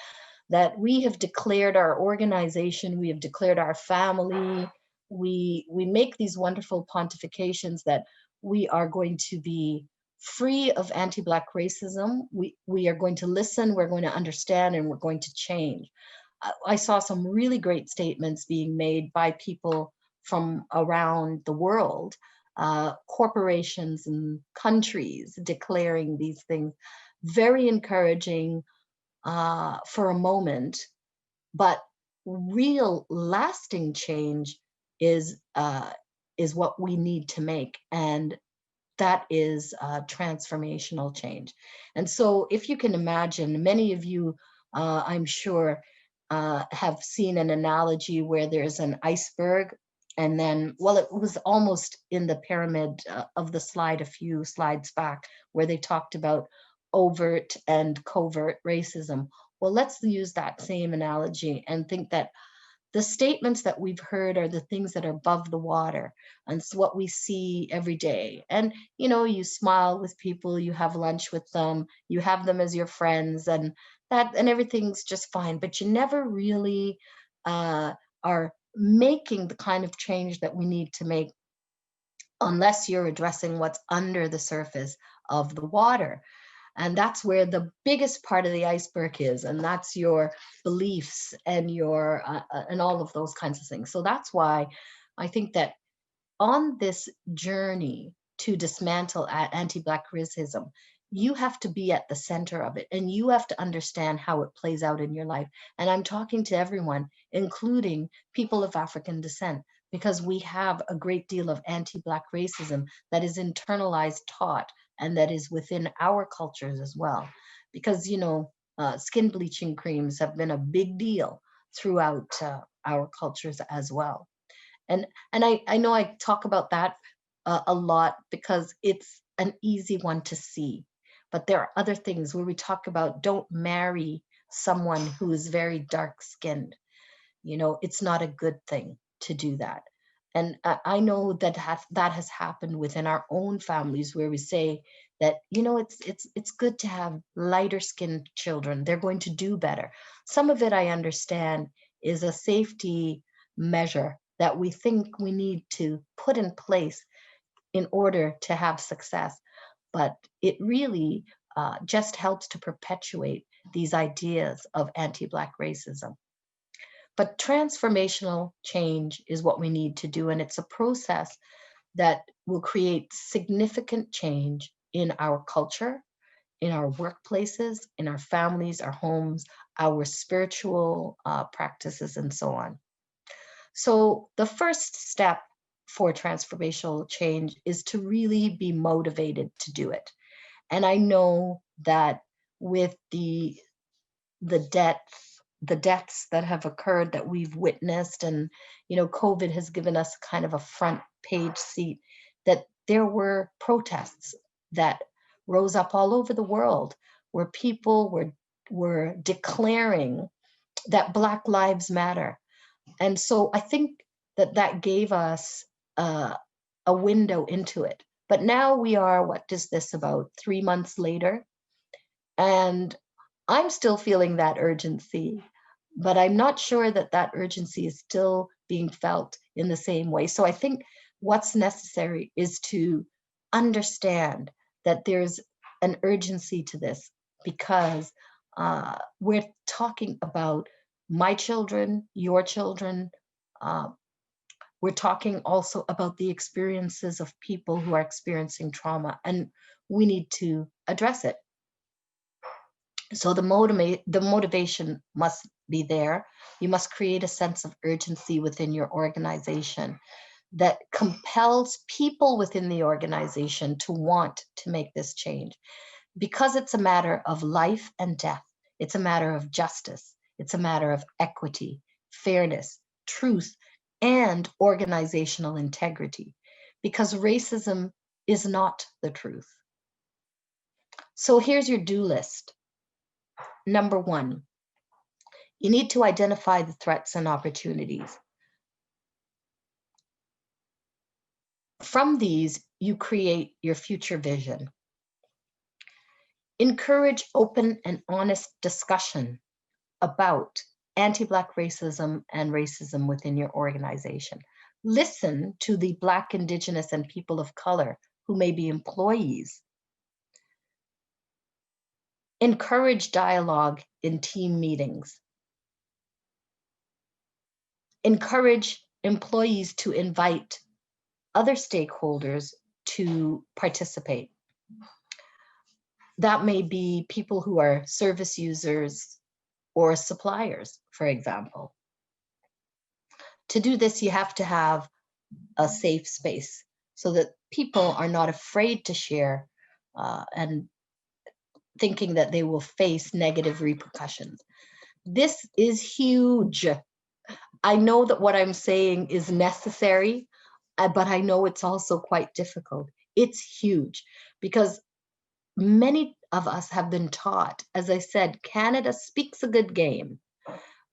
that we have declared our organization, we have declared our family, we make these wonderful pontifications that we are going to be free of anti-Black racism. We are going to listen, we're going to understand, and we're going to change. I saw some really great statements being made by people from around the world, corporations and countries declaring these things. Very encouraging for a moment, but real lasting change is what we need to make, and that is transformational change. And so, if you can imagine, many of you, I'm sure, have seen an analogy where there's an iceberg, and then, well, it was almost in the pyramid of the slide a few slides back, where they talked about overt and covert racism. Well, let's use that same analogy and think that the statements that we've heard are the things that are above the water, and it's what we see every day. And you smile with people, you have lunch with them, you have them as your friends, and everything's just fine, but you never really are making the kind of change that we need to make unless you're addressing what's under the surface of the water. And that's where the biggest part of the iceberg is, and that's your beliefs and your and all of those kinds of things. So that's why I think that on this journey to dismantle anti-Black racism, you have to be at the center of it, and you have to understand how it plays out in your life. And I'm talking to everyone, including people of African descent, because we have a great deal of anti-Black racism that is internalized, taught, and that is within our cultures as well. Because, skin bleaching creams have been a big deal throughout our cultures as well. And I know I talk about that a lot because it's an easy one to see. But there are other things where we talk about don't marry someone who is very dark skinned. It's not a good thing to do that. And I know that has happened within our own families, where we say that it's good to have lighter skinned children. They're going to do better. Some of it I understand is a safety measure that we think we need to put in place in order to have success. But it really just helps to perpetuate these ideas of anti-Black racism. But transformational change is what we need to do, and it's a process that will create significant change in our culture, in our workplaces, in our families, our homes, our spiritual practices, and so on. So the first step for transformational change is to really be motivated to do it. And I know that with the deaths that have occurred that we've witnessed, and COVID has given us kind of a front page seat, that there were protests that rose up all over the world where people were declaring that Black lives matter. And so I think that gave us a window into it. But now we are, what is this, about 3 months later? And I'm still feeling that urgency, but I'm not sure that urgency is still being felt in the same way. So I think what's necessary is to understand that there's an urgency to this, because we're talking about my children, your children. We're talking also about the experiences of people who are experiencing trauma, and we need to address it. So the motivation must be there. You must create a sense of urgency within your organization that compels people within the organization to want to make this change, because it's a matter of life and death. It's a matter of justice. It's a matter of equity, fairness, truth, and organizational integrity, because racism is not the truth. So here's your do list. Number 1, you need to identify the threats and opportunities. From these, you create your future vision. Encourage open and honest discussion about anti-Black racism and racism within your organization. Listen to the Black, Indigenous, and people of color who may be employees. Encourage dialogue in team meetings. Encourage employees to invite other stakeholders to participate. That may be people who are service users or suppliers, for example. To do this, you have to have a safe space so that people are not afraid to share and thinking that they will face negative repercussions. This is huge. I know that what I'm saying is necessary, but I know it's also quite difficult. It's huge because many of us have been taught, as I said, Canada speaks a good game,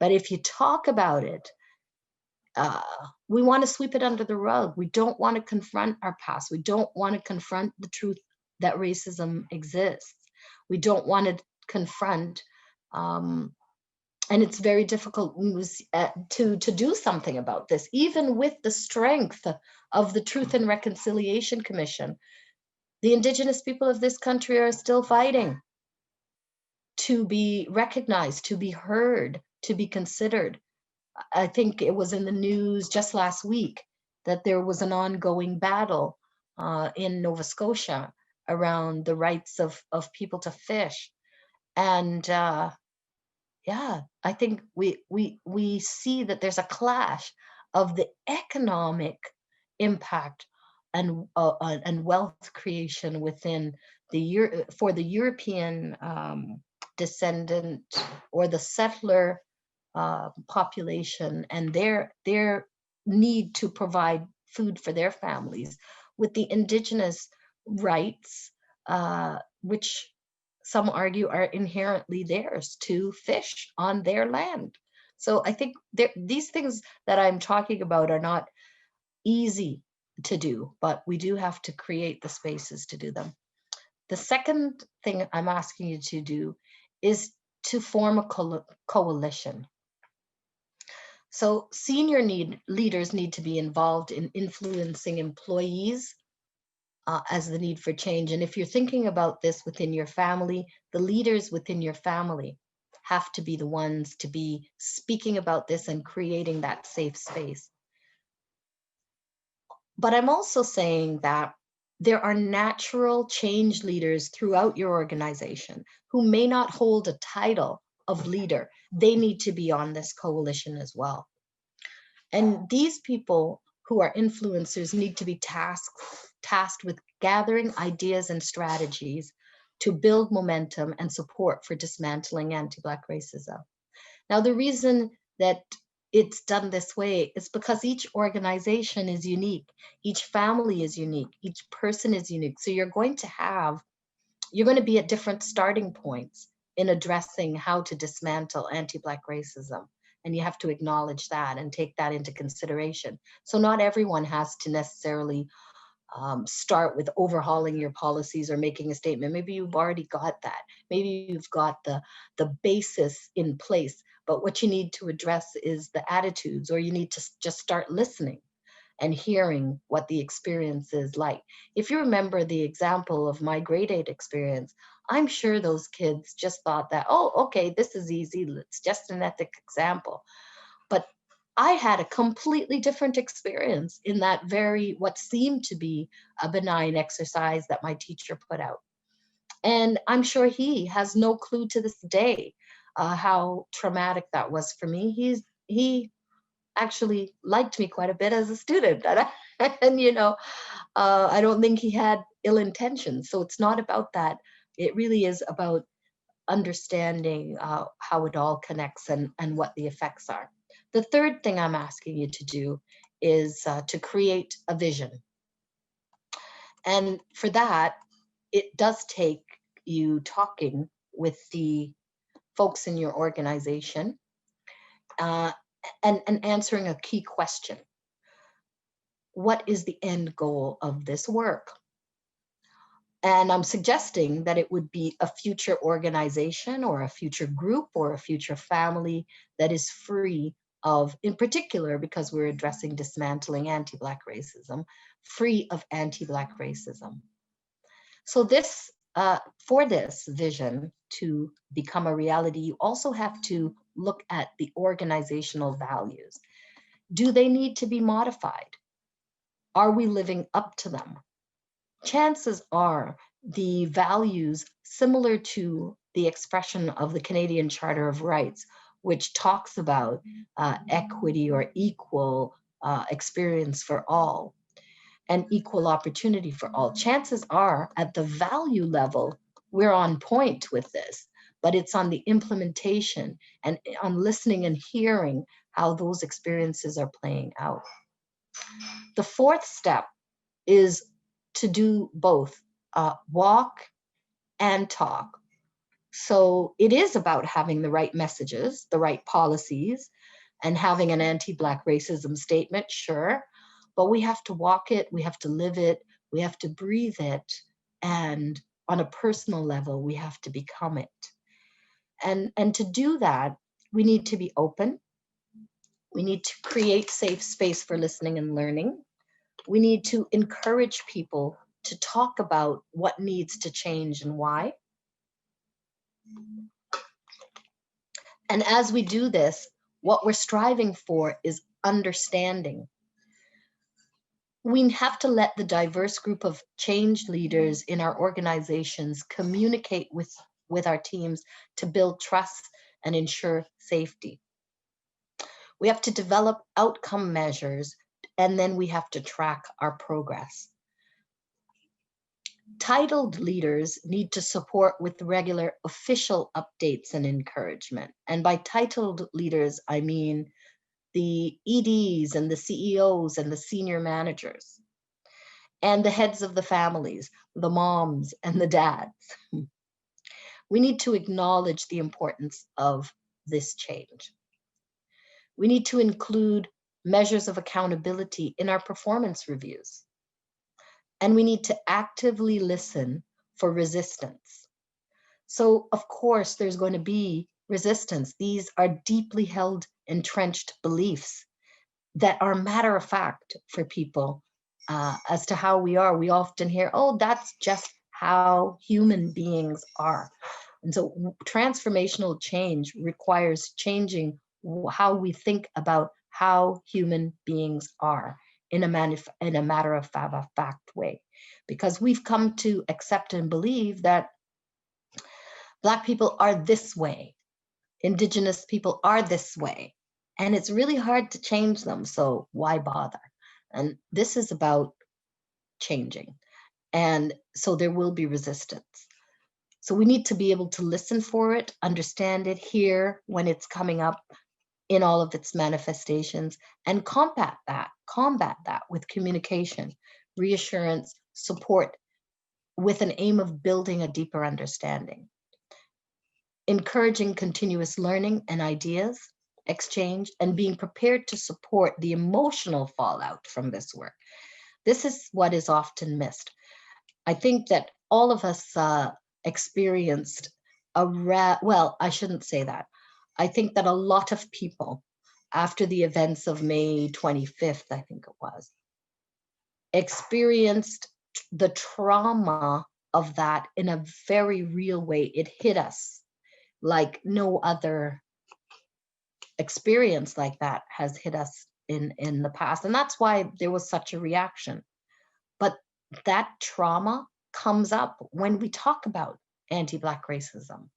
but if you talk about it, we want to sweep it under the rug. We don't want to confront our past. We don't want to confront the truth that racism exists. We don't want to confront, and it's very difficult to do something about this, even with the strength of the Truth and Reconciliation Commission. The Indigenous people of this country are still fighting to be recognized, to be heard, to be considered. I think it was in the news just last week that there was an ongoing battle in Nova Scotia around the rights of people to fish. And yeah, I think we see that there's a clash of the economic impact and wealth creation within for the European descendant or the settler population and their need to provide food for their families, with the Indigenous rights, which some argue are inherently theirs to fish on their land. So I think these things that I'm talking about are not easy to do, but we do have to create the spaces to do them. The second thing I'm asking you to do is to form a coalition. So senior leaders need to be involved in influencing employees as the need for change. And if you're thinking about this within your family, the leaders within your family have to be the ones to be speaking about this and creating that safe space. But I'm also saying that there are natural change leaders throughout your organization who may not hold a title of leader. They need to be on this coalition as well. And these people who are influencers need to be tasked with gathering ideas and strategies to build momentum and support for dismantling anti-Black racism. Now, the reason that it's done this way is because each organization is unique, each family is unique, each person is unique. So you're going to be at different starting points in addressing how to dismantle anti-Black racism. And you have to acknowledge that and take that into consideration. So not everyone has to necessarily start with overhauling your policies or making a statement. Maybe you've already got that. Maybe you've got the basis in place, but what you need to address is the attitudes, or you need to just start listening and hearing what the experience is like. If you remember the example of my grade 8 experience, I'm sure those kids just thought that, oh, okay, this is easy. It's just an ethic example. But I had a completely different experience in that what seemed to be a benign exercise that my teacher put out. And I'm sure he has no clue to this day how traumatic that was for me. He actually liked me quite a bit as a student, and I don't think he had ill intentions. So it's not about that. It really is about understanding how it all connects and what the effects are. The third thing I'm asking you to do is to create a vision. And for that, it does take you talking with the folks in your organization and answering a key question. What is the end goal of this work? And I'm suggesting that it would be a future organization or a future group or a future family that is free of, in particular, because we're addressing dismantling anti-Black racism, free of anti-Black racism. So this, for this vision to become a reality, you also have to look at the organizational values. Do they need to be modified? Are we living up to them? Chances are the values similar to the expression of the Canadian Charter of Rights, which talks about equity or equal experience for all and equal opportunity for all. Chances are at the value level, we're on point with this, but it's on the implementation and on listening and hearing how those experiences are playing out. The fourth step is to do both walk and talk. So it is about having the right messages, the right policies, and having an anti-Black racism statement, sure, but we have to walk it, we have to live it, we have to breathe it, and on a personal level, we have to become it. And to do that, we need to be open. We need to create safe space for listening and learning. We need to encourage people to talk about what needs to change and why. And as we do this, what we're striving for is understanding. We have to let the diverse group of change leaders in our organizations communicate with our teams to build trust and ensure safety. We have to develop outcome measures, and then we have to track our progress. Titled leaders need to support with regular official updates and encouragement. And by titled leaders, I mean the EDs and the CEOs and the senior managers and the heads of the families, the moms and the dads. We need to acknowledge the importance of this change. We need to include measures of accountability in our performance reviews. And we need to actively listen for resistance. So of course, there's going to be resistance. These are deeply held, entrenched beliefs that are matter of fact for people as to how we are. We often hear, oh, that's just how human beings are. And so transformational change requires changing how we think about how human beings are in a matter of fact way, because we've come to accept and believe that Black people are this way, Indigenous people are this way, and it's really hard to change them, so why bother? And this is about changing, and so there will be resistance. So we need to be able to listen for it, understand it, hear when it's coming up in all of its manifestations, and combat that with communication, reassurance, support, with an aim of building a deeper understanding. Encouraging continuous learning and ideas exchange, and being prepared to support the emotional fallout from this work. This is what is often missed. I think that all of us experienced well, I shouldn't say that. I think that a lot of people, after the events of May 25th, I think it was, experienced the trauma of that in a very real way. It hit us like no other experience like that has hit us in the past. And that's why there was such a reaction. But that trauma comes up when we talk about anti-Black racism.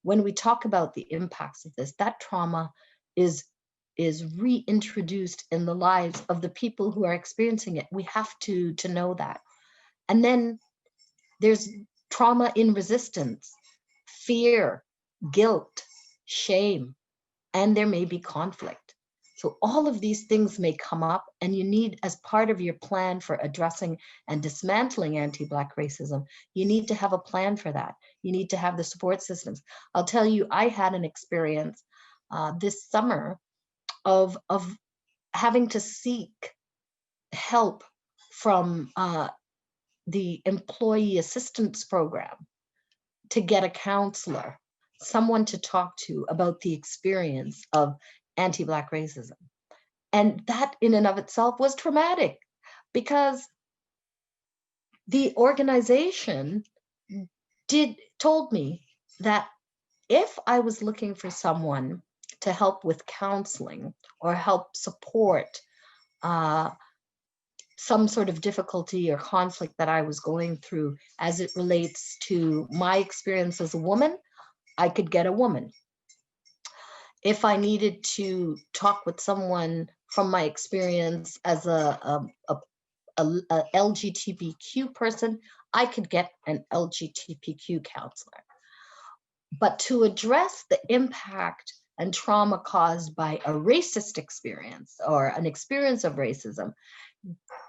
When we talk about the impacts of this, that trauma is reintroduced in the lives of the people who are experiencing it. We have to know that. And then there's trauma in resistance, fear, guilt, shame, and there may be conflict. So all of these things may come up, and you need, as part of your plan for addressing and dismantling anti-Black racism, you need to have a plan for that. You need to have the support systems. I'll tell you, I had an experience this summer of having to seek help from the employee assistance program to get a counselor, someone to talk to about the experience of anti-Black racism. And that in and of itself was traumatic, because the organization told me that if I was looking for someone to help with counseling or help support some sort of difficulty or conflict that I was going through as it relates to my experience as a woman, I could get a woman. If I needed to talk with someone from my experience as a LGBTQ person, I could get an LGBTQ counselor. But to address the impact and trauma caused by a racist experience or an experience of racism,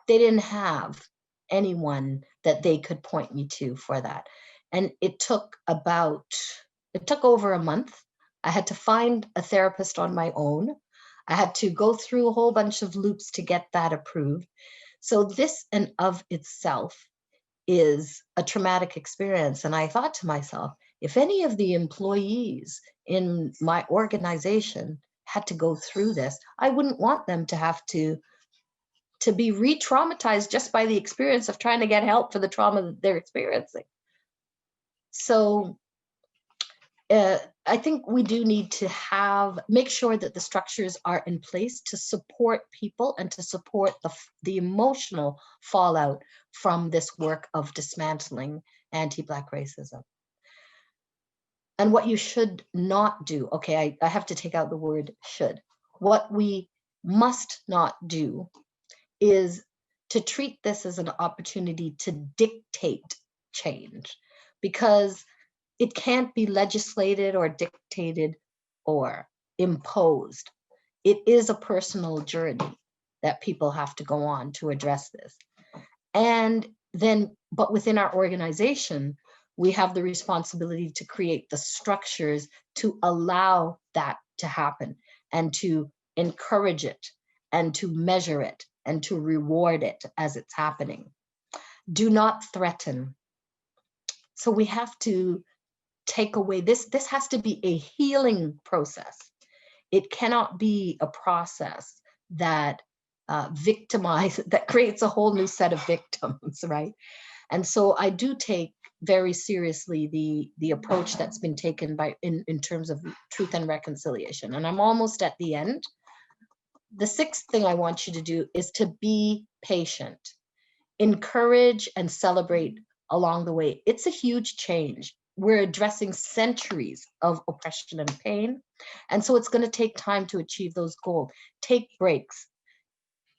they didn't have anyone that they could point me to for that. And it took over a month. I had to find a therapist on my own. I had to go through a whole bunch of loops to get that approved. So this in of itself is a traumatic experience. And I thought to myself, if any of the employees in my organization had to go through this, I wouldn't want them to have to be re-traumatized just by the experience of trying to get help for the trauma that they're experiencing. So I think we do need to make sure that the structures are in place to support people and to support the emotional fallout from this work of dismantling anti-Black racism. And what you should not do, okay, I have to take out the word should. What we must not do is to treat this as an opportunity to dictate change, because it can't be legislated or dictated or imposed. It is a personal journey that people have to go on to address this. And then, but within our organization, we have the responsibility to create the structures to allow that to happen and to encourage it and to measure it and to reward it as it's happening. Do not threaten. So we have to take away this has to be a healing process. It cannot be a process that that creates a whole new set of victims, right? And so I do take very seriously the approach that's been taken in terms of truth and reconciliation. And I'm almost at the end. The sixth thing I want you to do is to be patient. Encourage and celebrate along the way. It's a huge change. We're addressing centuries of oppression and pain. And so it's going to take time to achieve those goals. Take breaks.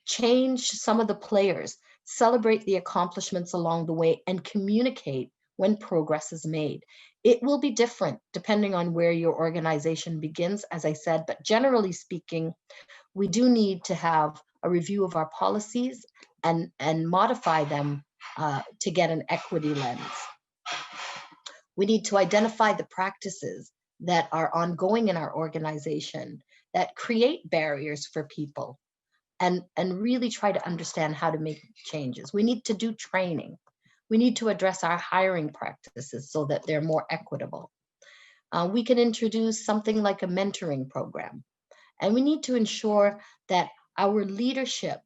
Change some of the players. Celebrate the accomplishments along the way and communicate when progress is made. It will be different depending on where your organization begins, as I said, but generally speaking, we do need to have a review of our policies and modify them to get an equity lens. We need to identify the practices that are ongoing in our organization that create barriers for people and really try to understand how to make changes. We need to do training. We need to address our hiring practices so that they're more equitable. We can introduce something like a mentoring program. And we need to ensure that our leadership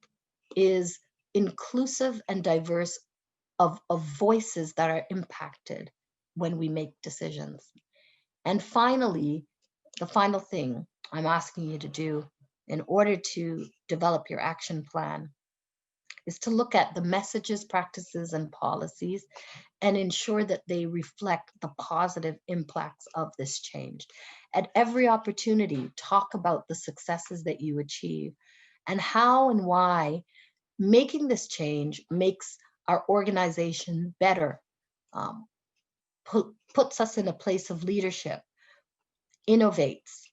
is inclusive and diverse of voices that are impacted when we make decisions. And finally, the final thing I'm asking you to do in order to develop your action plan is to look at the messages, practices, and policies and ensure that they reflect the positive impacts of this change. At every opportunity, talk about the successes that you achieve and how and why making this change makes our organization better, puts us in a place of leadership, innovates.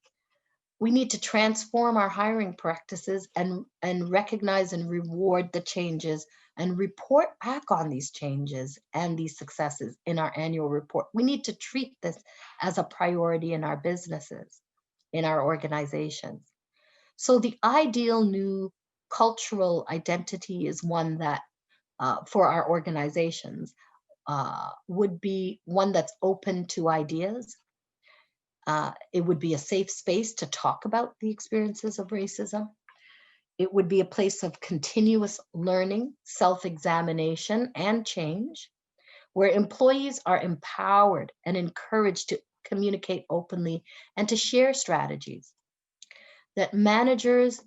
We need to transform our hiring practices and recognize and reward the changes and report back on these changes and these successes in our annual report. We need to treat this as a priority in our businesses, in our organizations. So the ideal new cultural identity is one that, for our organizations, would be one that's open to ideas. It would be a safe space to talk about the experiences of racism. It would be a place of continuous learning, self-examination, and change, where employees are empowered and encouraged to communicate openly and to share strategies. That managers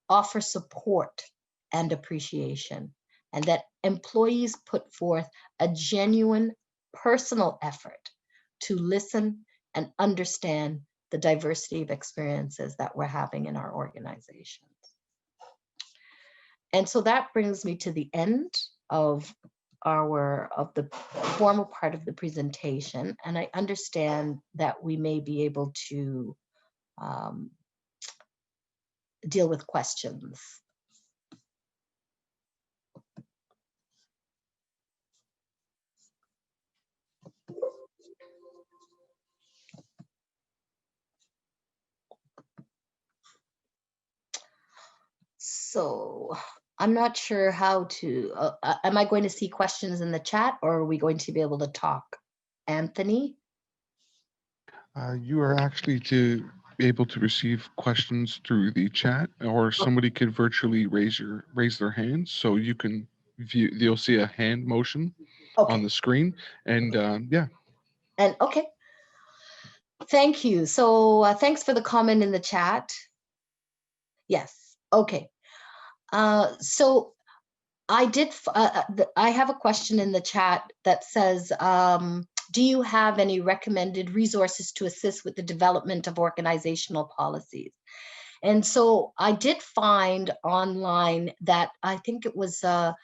offer support and appreciation, and that employees put forth a genuine personal effort to listen and understand the diversity of experiences that we're having in our organizations. And so that brings me to the end of the formal part of the presentation. And I understand that we may be able to deal with questions. So I'm not sure how to, am I going to see questions in the chat, or are we going to be able to talk? Anthony? You are actually to be able to receive questions through the chat, or somebody could virtually raise their hand, so you can view. You'll see a hand motion on the screen, and yeah. And okay, thank you. So thanks for the comment in the chat. Yes, okay. So I have a question in the chat that says, do you have any recommended resources to assist with the development of organizational policies? And so I did find online that I think it was the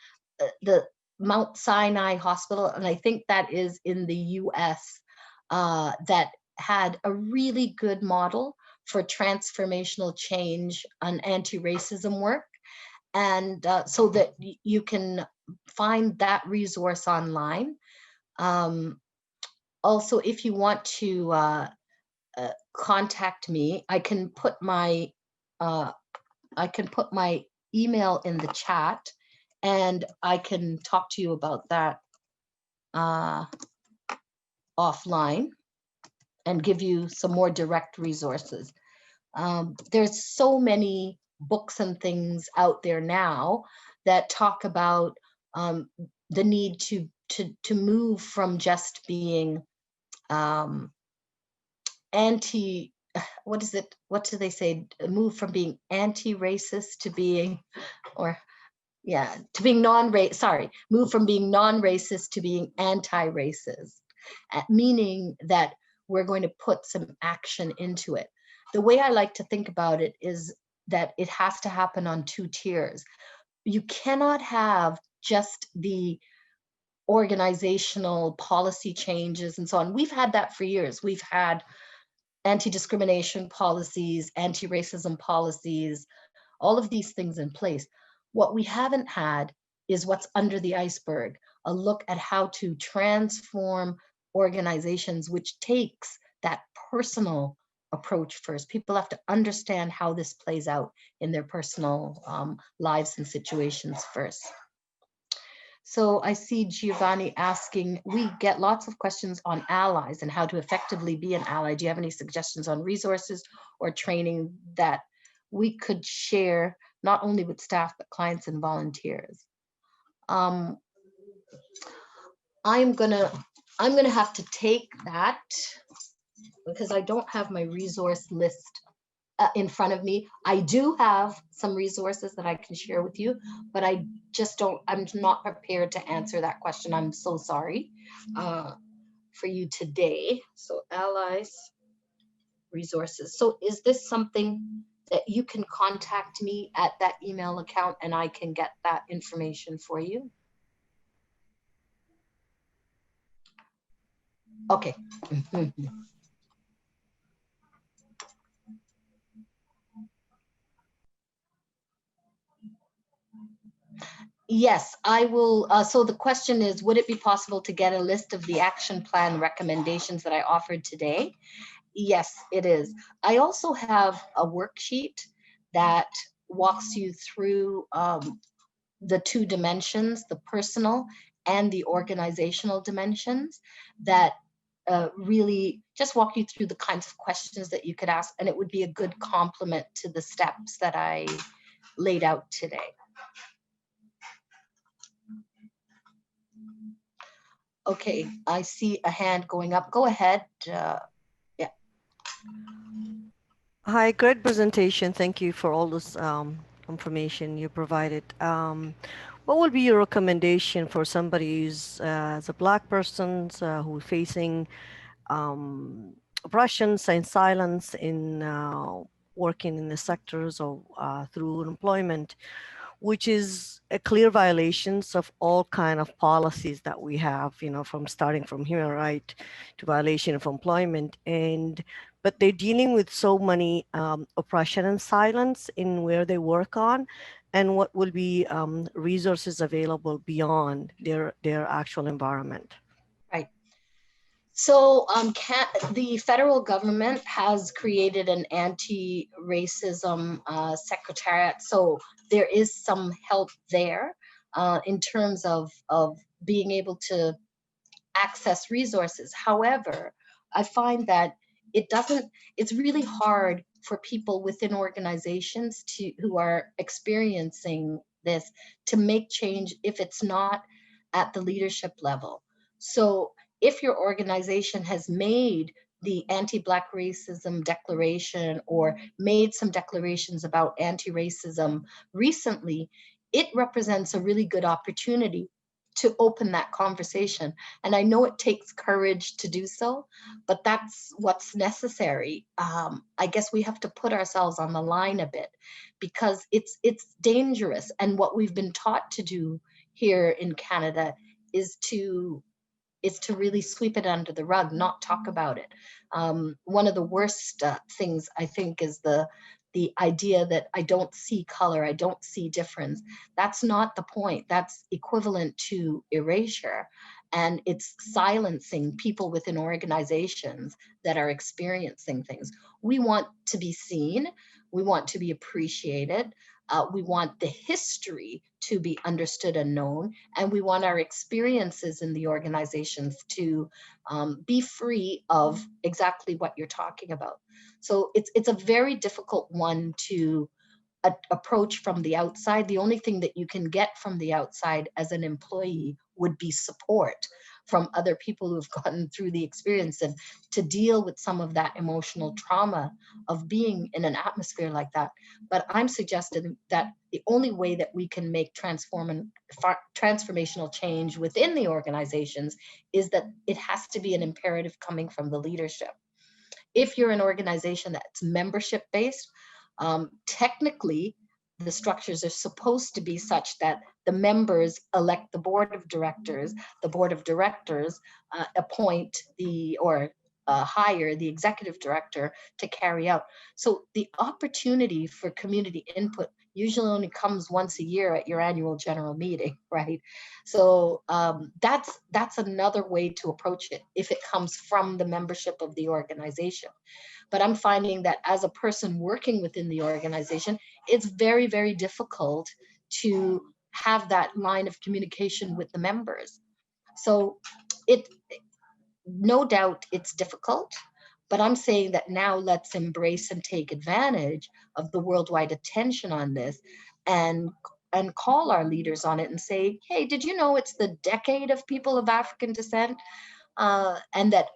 Mount Sinai Hospital, and I think that is in the US, that had a really good model for transformational change on anti-racism work. And so that you can find that resource online. Also, if you want to contact me, I can put my email in the chat, and I can talk to you about that offline and give you some more direct resources. There's so many books and things out there now that talk about the need to move from just being what do they say? Move from being anti-racist to being, move from being non-racist to being anti-racist, meaning that we're going to put some action into it. The way I like to think about it is that it has to happen on two tiers. You cannot have just the organizational policy changes and so on. We've had that for years. We've had anti-discrimination policies, anti-racism policies, all of these things in place. What we haven't had is what's under the iceberg, a look at how to transform organizations, which takes that personal approach first. People have to understand how this plays out in their personal lives and situations first. So I see Giovanni asking, we get lots of questions on allies and how to effectively be an ally. Do you have any suggestions on resources or training that we could share, not only with staff, but clients and volunteers? I'm gonna have to take that because I don't have my resource list in front of me. I do have some resources that I can share with you, but I'm not prepared to answer that question. I'm so sorry for you today. So allies, resources. So is this something that you can contact me at that email account and I can get that information for you? Okay. Yes, I will. So the question is, would it be possible to get a list of the action plan recommendations that I offered today? Yes, it is. I also have a worksheet that walks you through the two dimensions, the personal and the organizational dimensions, that really just walk you through the kinds of questions that you could ask, and it would be a good complement to the steps that I laid out today. Okay, I see a hand going up. Go ahead. Yeah. Hi, great presentation. Thank you for all this information you provided. What would be your recommendation for somebody who's as a Black person who's facing oppressions and silence in working in the sectors or through employment, which is a clear violations of all kind of policies that we have, you know, from starting from human right to violation of employment, but they're dealing with so many oppression and silence in where they work on, and what will be resources available beyond their actual environment. Right. So the federal government has created an anti-racism secretariat. So there is some help there in terms of being able to access resources. However, I find that it's really hard for people within organizations who are experiencing this to make change if it's not at the leadership level. So if your organization has made the anti-Black racism declaration or made some declarations about anti-racism recently, it represents a really good opportunity to open that conversation. And I know it takes courage to do so, but that's what's necessary. I guess we have to put ourselves on the line a bit because it's dangerous. And what we've been taught to do here in Canada is to really sweep it under the rug, not talk about it. One of the worst things, I think, is the idea that I don't see color, I don't see difference. That's not the point. That's equivalent to erasure. And it's silencing people within organizations that are experiencing things. We want to be seen. We want to be appreciated. We want the history to be understood and known, and we want our experiences in the organizations to be free of exactly what you're talking about. So it's a very difficult one to approach from the outside. The only thing that you can get from the outside as an employee would be support from other people who've gotten through the experience and to deal with some of that emotional trauma of being in an atmosphere like that. But I'm suggesting that the only way that we can make transformational change within the organizations is that it has to be an imperative coming from the leadership. If you're an organization that's membership based, technically, the structures are supposed to be such that the members elect the board of directors. The board of directors appoint hire the executive director to carry out. So the opportunity for community input usually only comes once a year at your annual general meeting, right? So that's another way to approach it if it comes from the membership of the organization. But I'm finding that as a person working within the organization, it's very, very difficult to have that line of communication with the members. So no doubt it's difficult, but I'm saying that now let's embrace and take advantage of the worldwide attention on this and call our leaders on it and say, hey, did you know it's the decade of people of African descent? And that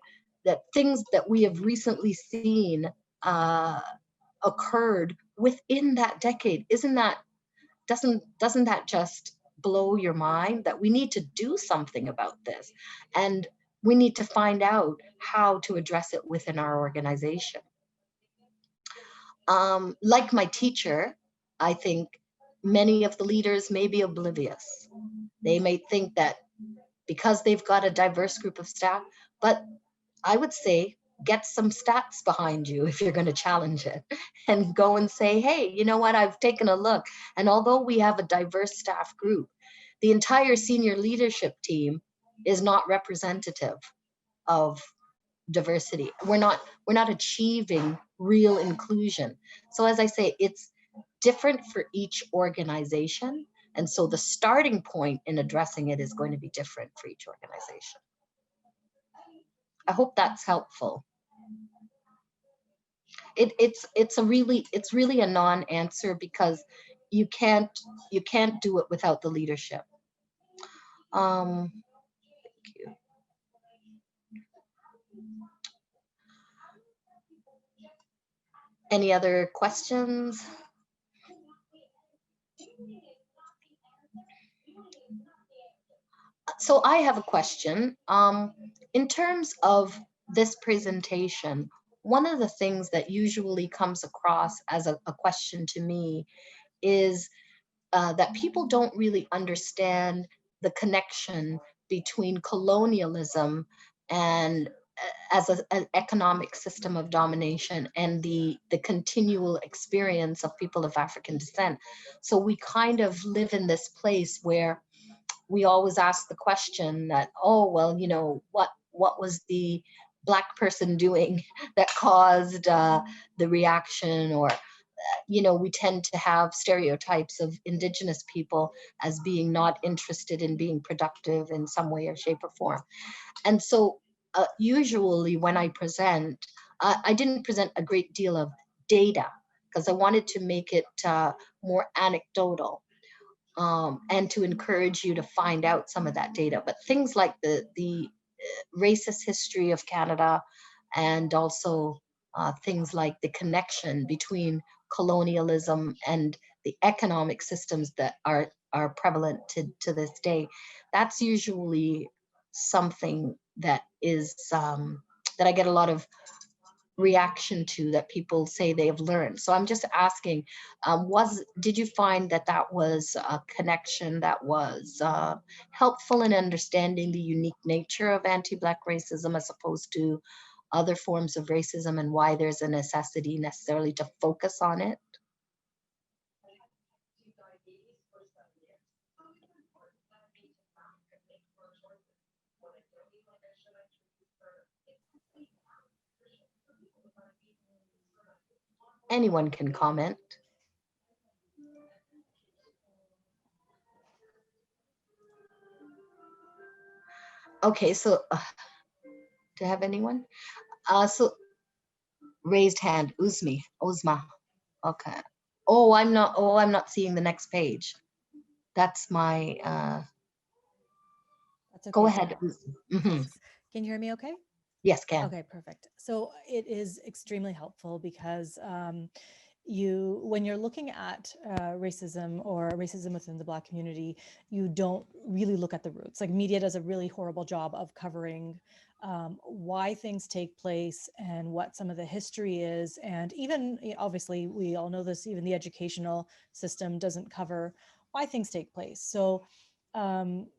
things that we have recently seen occurred within that decade. Doesn't that just blow your mind that we need to do something about this? And we need to find out how to address it within our organization. Like my teacher, I think many of the leaders may be oblivious. They may think that because they've got a diverse group of staff, but I would say get some stats behind you if you're going to challenge it, and go and say, hey, you know what, I've taken a look. And although we have a diverse staff group, the entire senior leadership team is not representative of diversity. We're not achieving real inclusion. So as I say, it's different for each organization. And so the starting point in addressing it is going to be different for each organization. I hope that's helpful. It's really a non-answer because you can't do it without the leadership. Thank you. Any other questions? So I have a question. In terms of this presentation, one of the things that usually comes across as a question to me is that people don't really understand the connection between colonialism and as an economic system of domination and the continual experience of people of African descent. So we kind of live in this place where we always ask the question that, oh, well, you know, what was the Black person doing that caused the reaction? Or, you know, we tend to have stereotypes of Indigenous people as being not interested in being productive in some way or shape or form. And so usually when I present, I didn't present a great deal of data because I wanted to make it more anecdotal. And to encourage you to find out some of that data. But things like the racist history of Canada, and also things like the connection between colonialism and the economic systems that are prevalent to this day, that's usually something that is that I get a lot of reaction to, that people say they have learned. So I'm just asking, did you find that that was a connection that was helpful in understanding the unique nature of anti-Black racism as opposed to other forms of racism, and why there's a necessity necessarily to focus on it? Anyone can comment. Okay, so do I have anyone? So raised hand, Uzma. Okay. Oh, I'm not seeing the next page. That's my That's okay. go ahead. Can you hear me okay? Yes, can. Okay, perfect. So it is extremely helpful because when you're looking at racism or racism within the Black community, you don't really look at the roots. Like, media does a really horrible job of covering why things take place and what some of the history is. And even, obviously, we all know this, even the educational system doesn't cover why things take place. So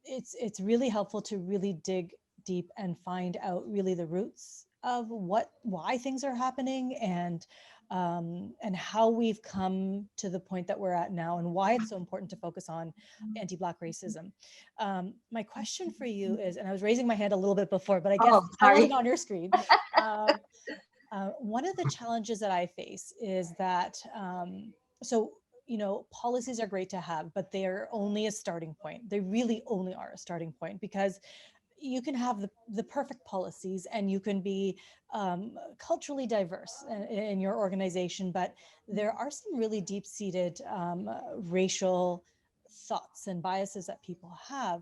it's really helpful to really dig deep and find out really the roots of why things are happening, and how we've come to the point that we're at now, and why it's so important to focus on anti-Black racism. My question for you is, and I was raising my hand a little bit before, but I guess I wasn't on your screen. One of the challenges that I face is that, policies are great to have, but they're only a starting point. They really only are a starting point, because you can have the perfect policies and you can be culturally diverse in your organization, but there are some really deep-seated racial thoughts and biases that people have.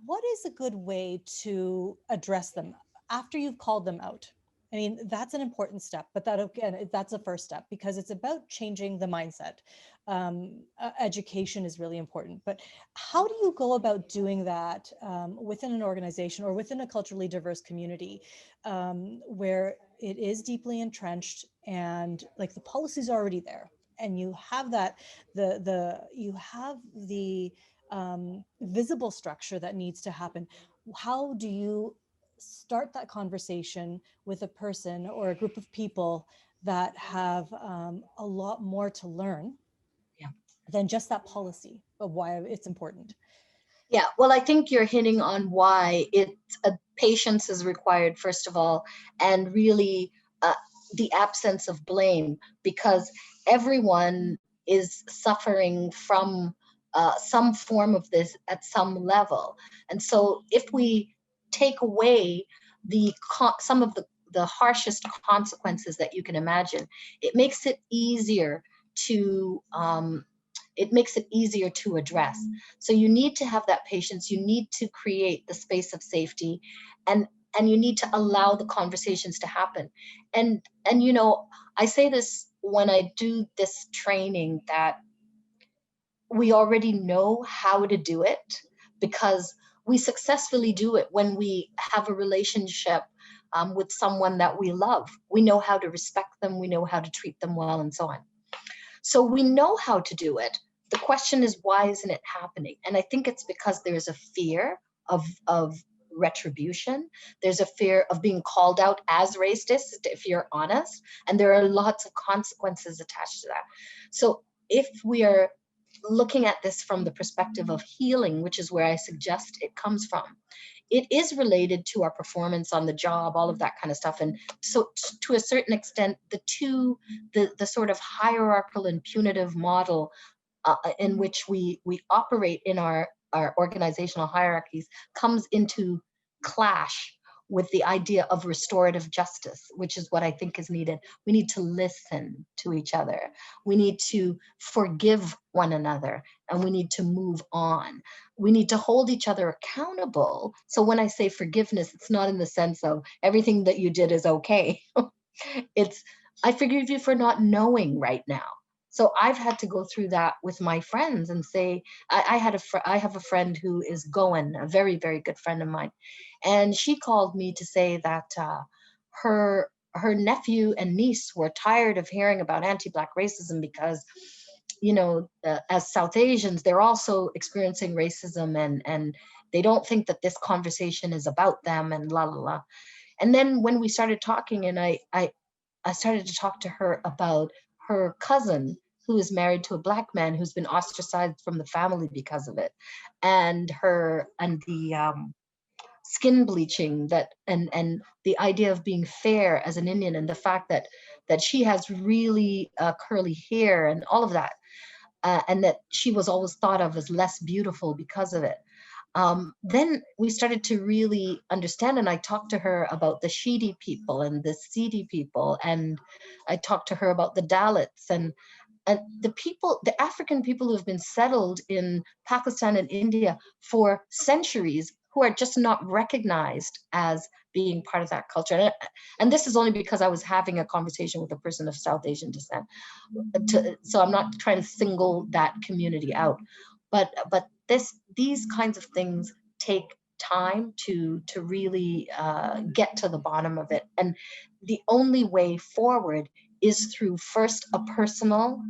What is a good way to address them after you've called them out? I mean, that's an important step, but that again, that's a first step because it's about changing the mindset. Education is really important, but how do you go about doing that within an organization or within a culturally diverse community where it is deeply entrenched and like the policies are already there, and you have that you have the visible structure that needs to happen? How do you start that conversation with a person or a group of people that have a lot more to learn than just that policy of why it's important? Yeah, well, I think you're hitting on why patience is required, first of all, and really the absence of blame, because everyone is suffering from some form of this at some level. And so if we take away some of the harshest consequences that you can imagine, it makes it easier to address. So you need to have that patience. You need to create the space of safety, and you need to allow the conversations to happen. And you know, I say this when I do this training, that we already know how to do it because we successfully do it when we have a relationship with someone that we love. We know how to respect them, we know how to treat them well, and so on. So we know how to do it. The question is, why isn't it happening? And I think it's because there's a fear of retribution. There's a fear of being called out as racist, if you're honest, and there are lots of consequences attached to that. So if we are looking at this from the perspective of healing, which is where I suggest it comes from, it is related to our performance on the job, all of that kind of stuff. And so to a certain extent, the sort of hierarchical and punitive model in which we operate in our organizational hierarchies comes into clash with the idea of restorative justice, which is what I think is needed. We need to listen to each other. We need to forgive one another, and we need to move on. We need to hold each other accountable. So when I say forgiveness, it's not in the sense of everything that you did is okay. It's, I forgive you for not knowing right now. So I've had to go through that with my friends and say, I have a friend who is Goan, a very, very good friend of mine. And she called me to say that her nephew and niece were tired of hearing about anti-Black racism because, you know, as South Asians, they're also experiencing racism, and they don't think that this conversation is about them, and la la la. And then when we started talking, and I started to talk to her about her cousin who is married to a Black man who's been ostracized from the family because of it, and the skin bleaching, that and the idea of being fair as an Indian, and the fact that she has really curly hair and all of that, and that she was always thought of as less beautiful because of it. Then we started to really understand, and I talked to her about the Shidi people and the Sidi people, and I talked to her about the Dalits and the African people who have been settled in Pakistan and India for centuries, who are just not recognized as being part of that culture. And this is only because I was having a conversation with a person of South Asian descent. So I'm not trying to single that community out, but these kinds of things take time to really get to the bottom of it. And the only way forward is through first a personal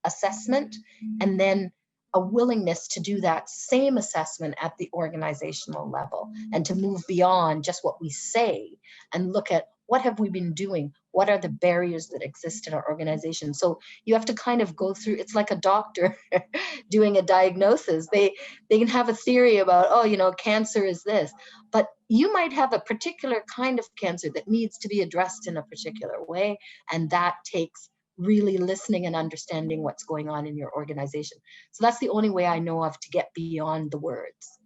assessment, and then a willingness to do that same assessment at the organizational level, and to move beyond just what we say and look at what have we been doing? What are the barriers that exist in our organization? So you have to kind of go through, it's like a doctor doing a diagnosis. They can have a theory about, oh, you know, cancer is this, but you might have a particular kind of cancer that needs to be addressed in a particular way. And that takes really listening and understanding what's going on in your organization. So that's the only way I know of to get beyond the words.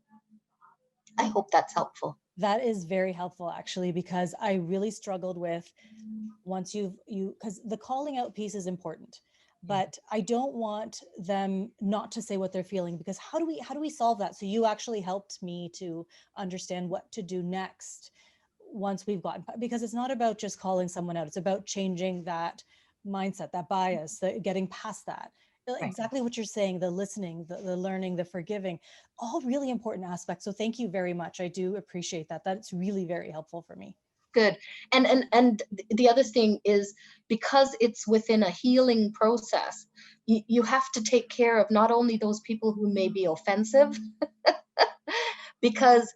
I hope that's helpful. That is very helpful, actually, because I really struggled with once because the calling out piece is important, but I don't want them not to say what they're feeling, because how do we solve that? So you actually helped me to understand what to do next once we've gotten, because it's not about just calling someone out, it's about changing that mindset, that bias, getting past that. Right. Exactly what you're saying, the listening, the learning, the forgiving, all really important aspects. So thank you very much. I do appreciate that. That's really very helpful for me. Good. And the other thing is, because it's within a healing process, you have to take care of not only those people who may be offensive, because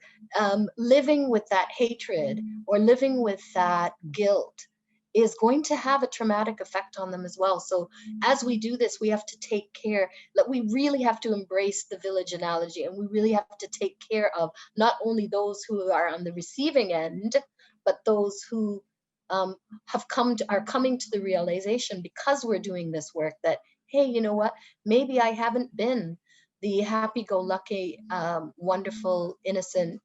living with that hatred or living with that guilt is going to have a traumatic effect on them as well. So as we do this, we have to take care, that we really have to embrace the village analogy, and we really have to take care of not only those who are on the receiving end, but those who are coming to the realization, because we're doing this work, that, hey, you know what, maybe I haven't been the happy-go-lucky, wonderful, innocent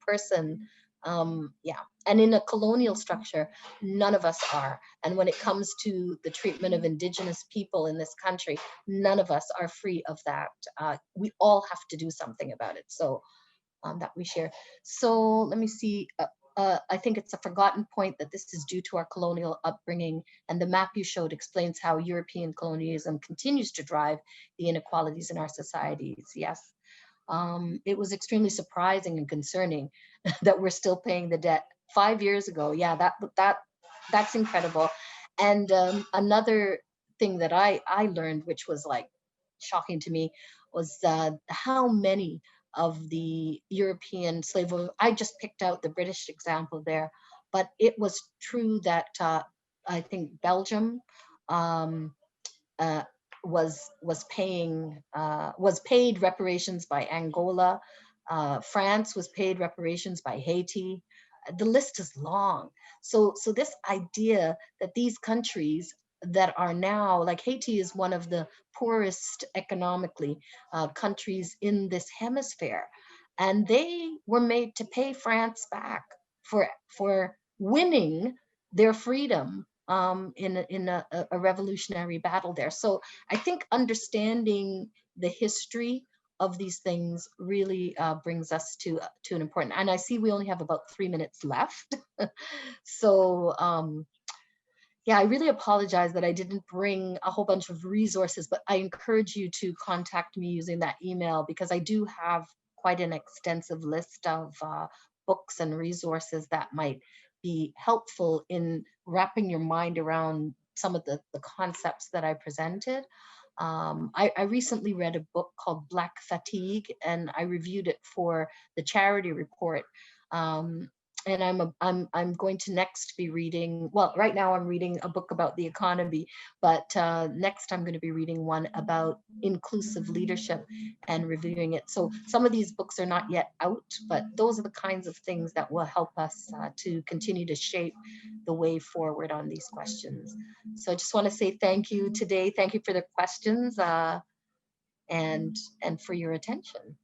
person. Yeah, and in a colonial structure, none of us are. And when it comes to the treatment of Indigenous people in this country, none of us are free of that. We all have to do something about it. So that we share. So let me see. I think it's a forgotten point that this is due to our colonial upbringing, and the map you showed explains how European colonialism continues to drive the inequalities in our societies. Yes. It was extremely surprising and concerning that we're still paying the debt 5 years ago. Yeah, that's incredible. And another thing that I learned, which was like shocking to me, was how many of the European slave owners, I just picked out the British example there, but it was true that I think Belgium was paid reparations by Angola. France was paid reparations by Haiti. The list is long. So this idea that these countries that are now, like Haiti is one of the poorest economically countries in this hemisphere, and they were made to pay France back for winning their freedom in a revolutionary battle there. So I think understanding the history of these things really brings us to an important, and I see we only have about 3 minutes left. So yeah, I really apologize that I didn't bring a whole bunch of resources, but I encourage you to contact me using that email, because I do have quite an extensive list of books and resources that might be helpful in wrapping your mind around some of the concepts that I presented. I recently read a book called Black Fatigue, and I reviewed it for the charity report. And I'm going to next be reading, well, right now I'm reading a book about the economy, but next I'm going to be reading one about inclusive leadership and reviewing it. So some of these books are not yet out, but those are the kinds of things that will help us to continue to shape the way forward on these questions. So I just want to say thank you today. Thank you for the questions and for your attention.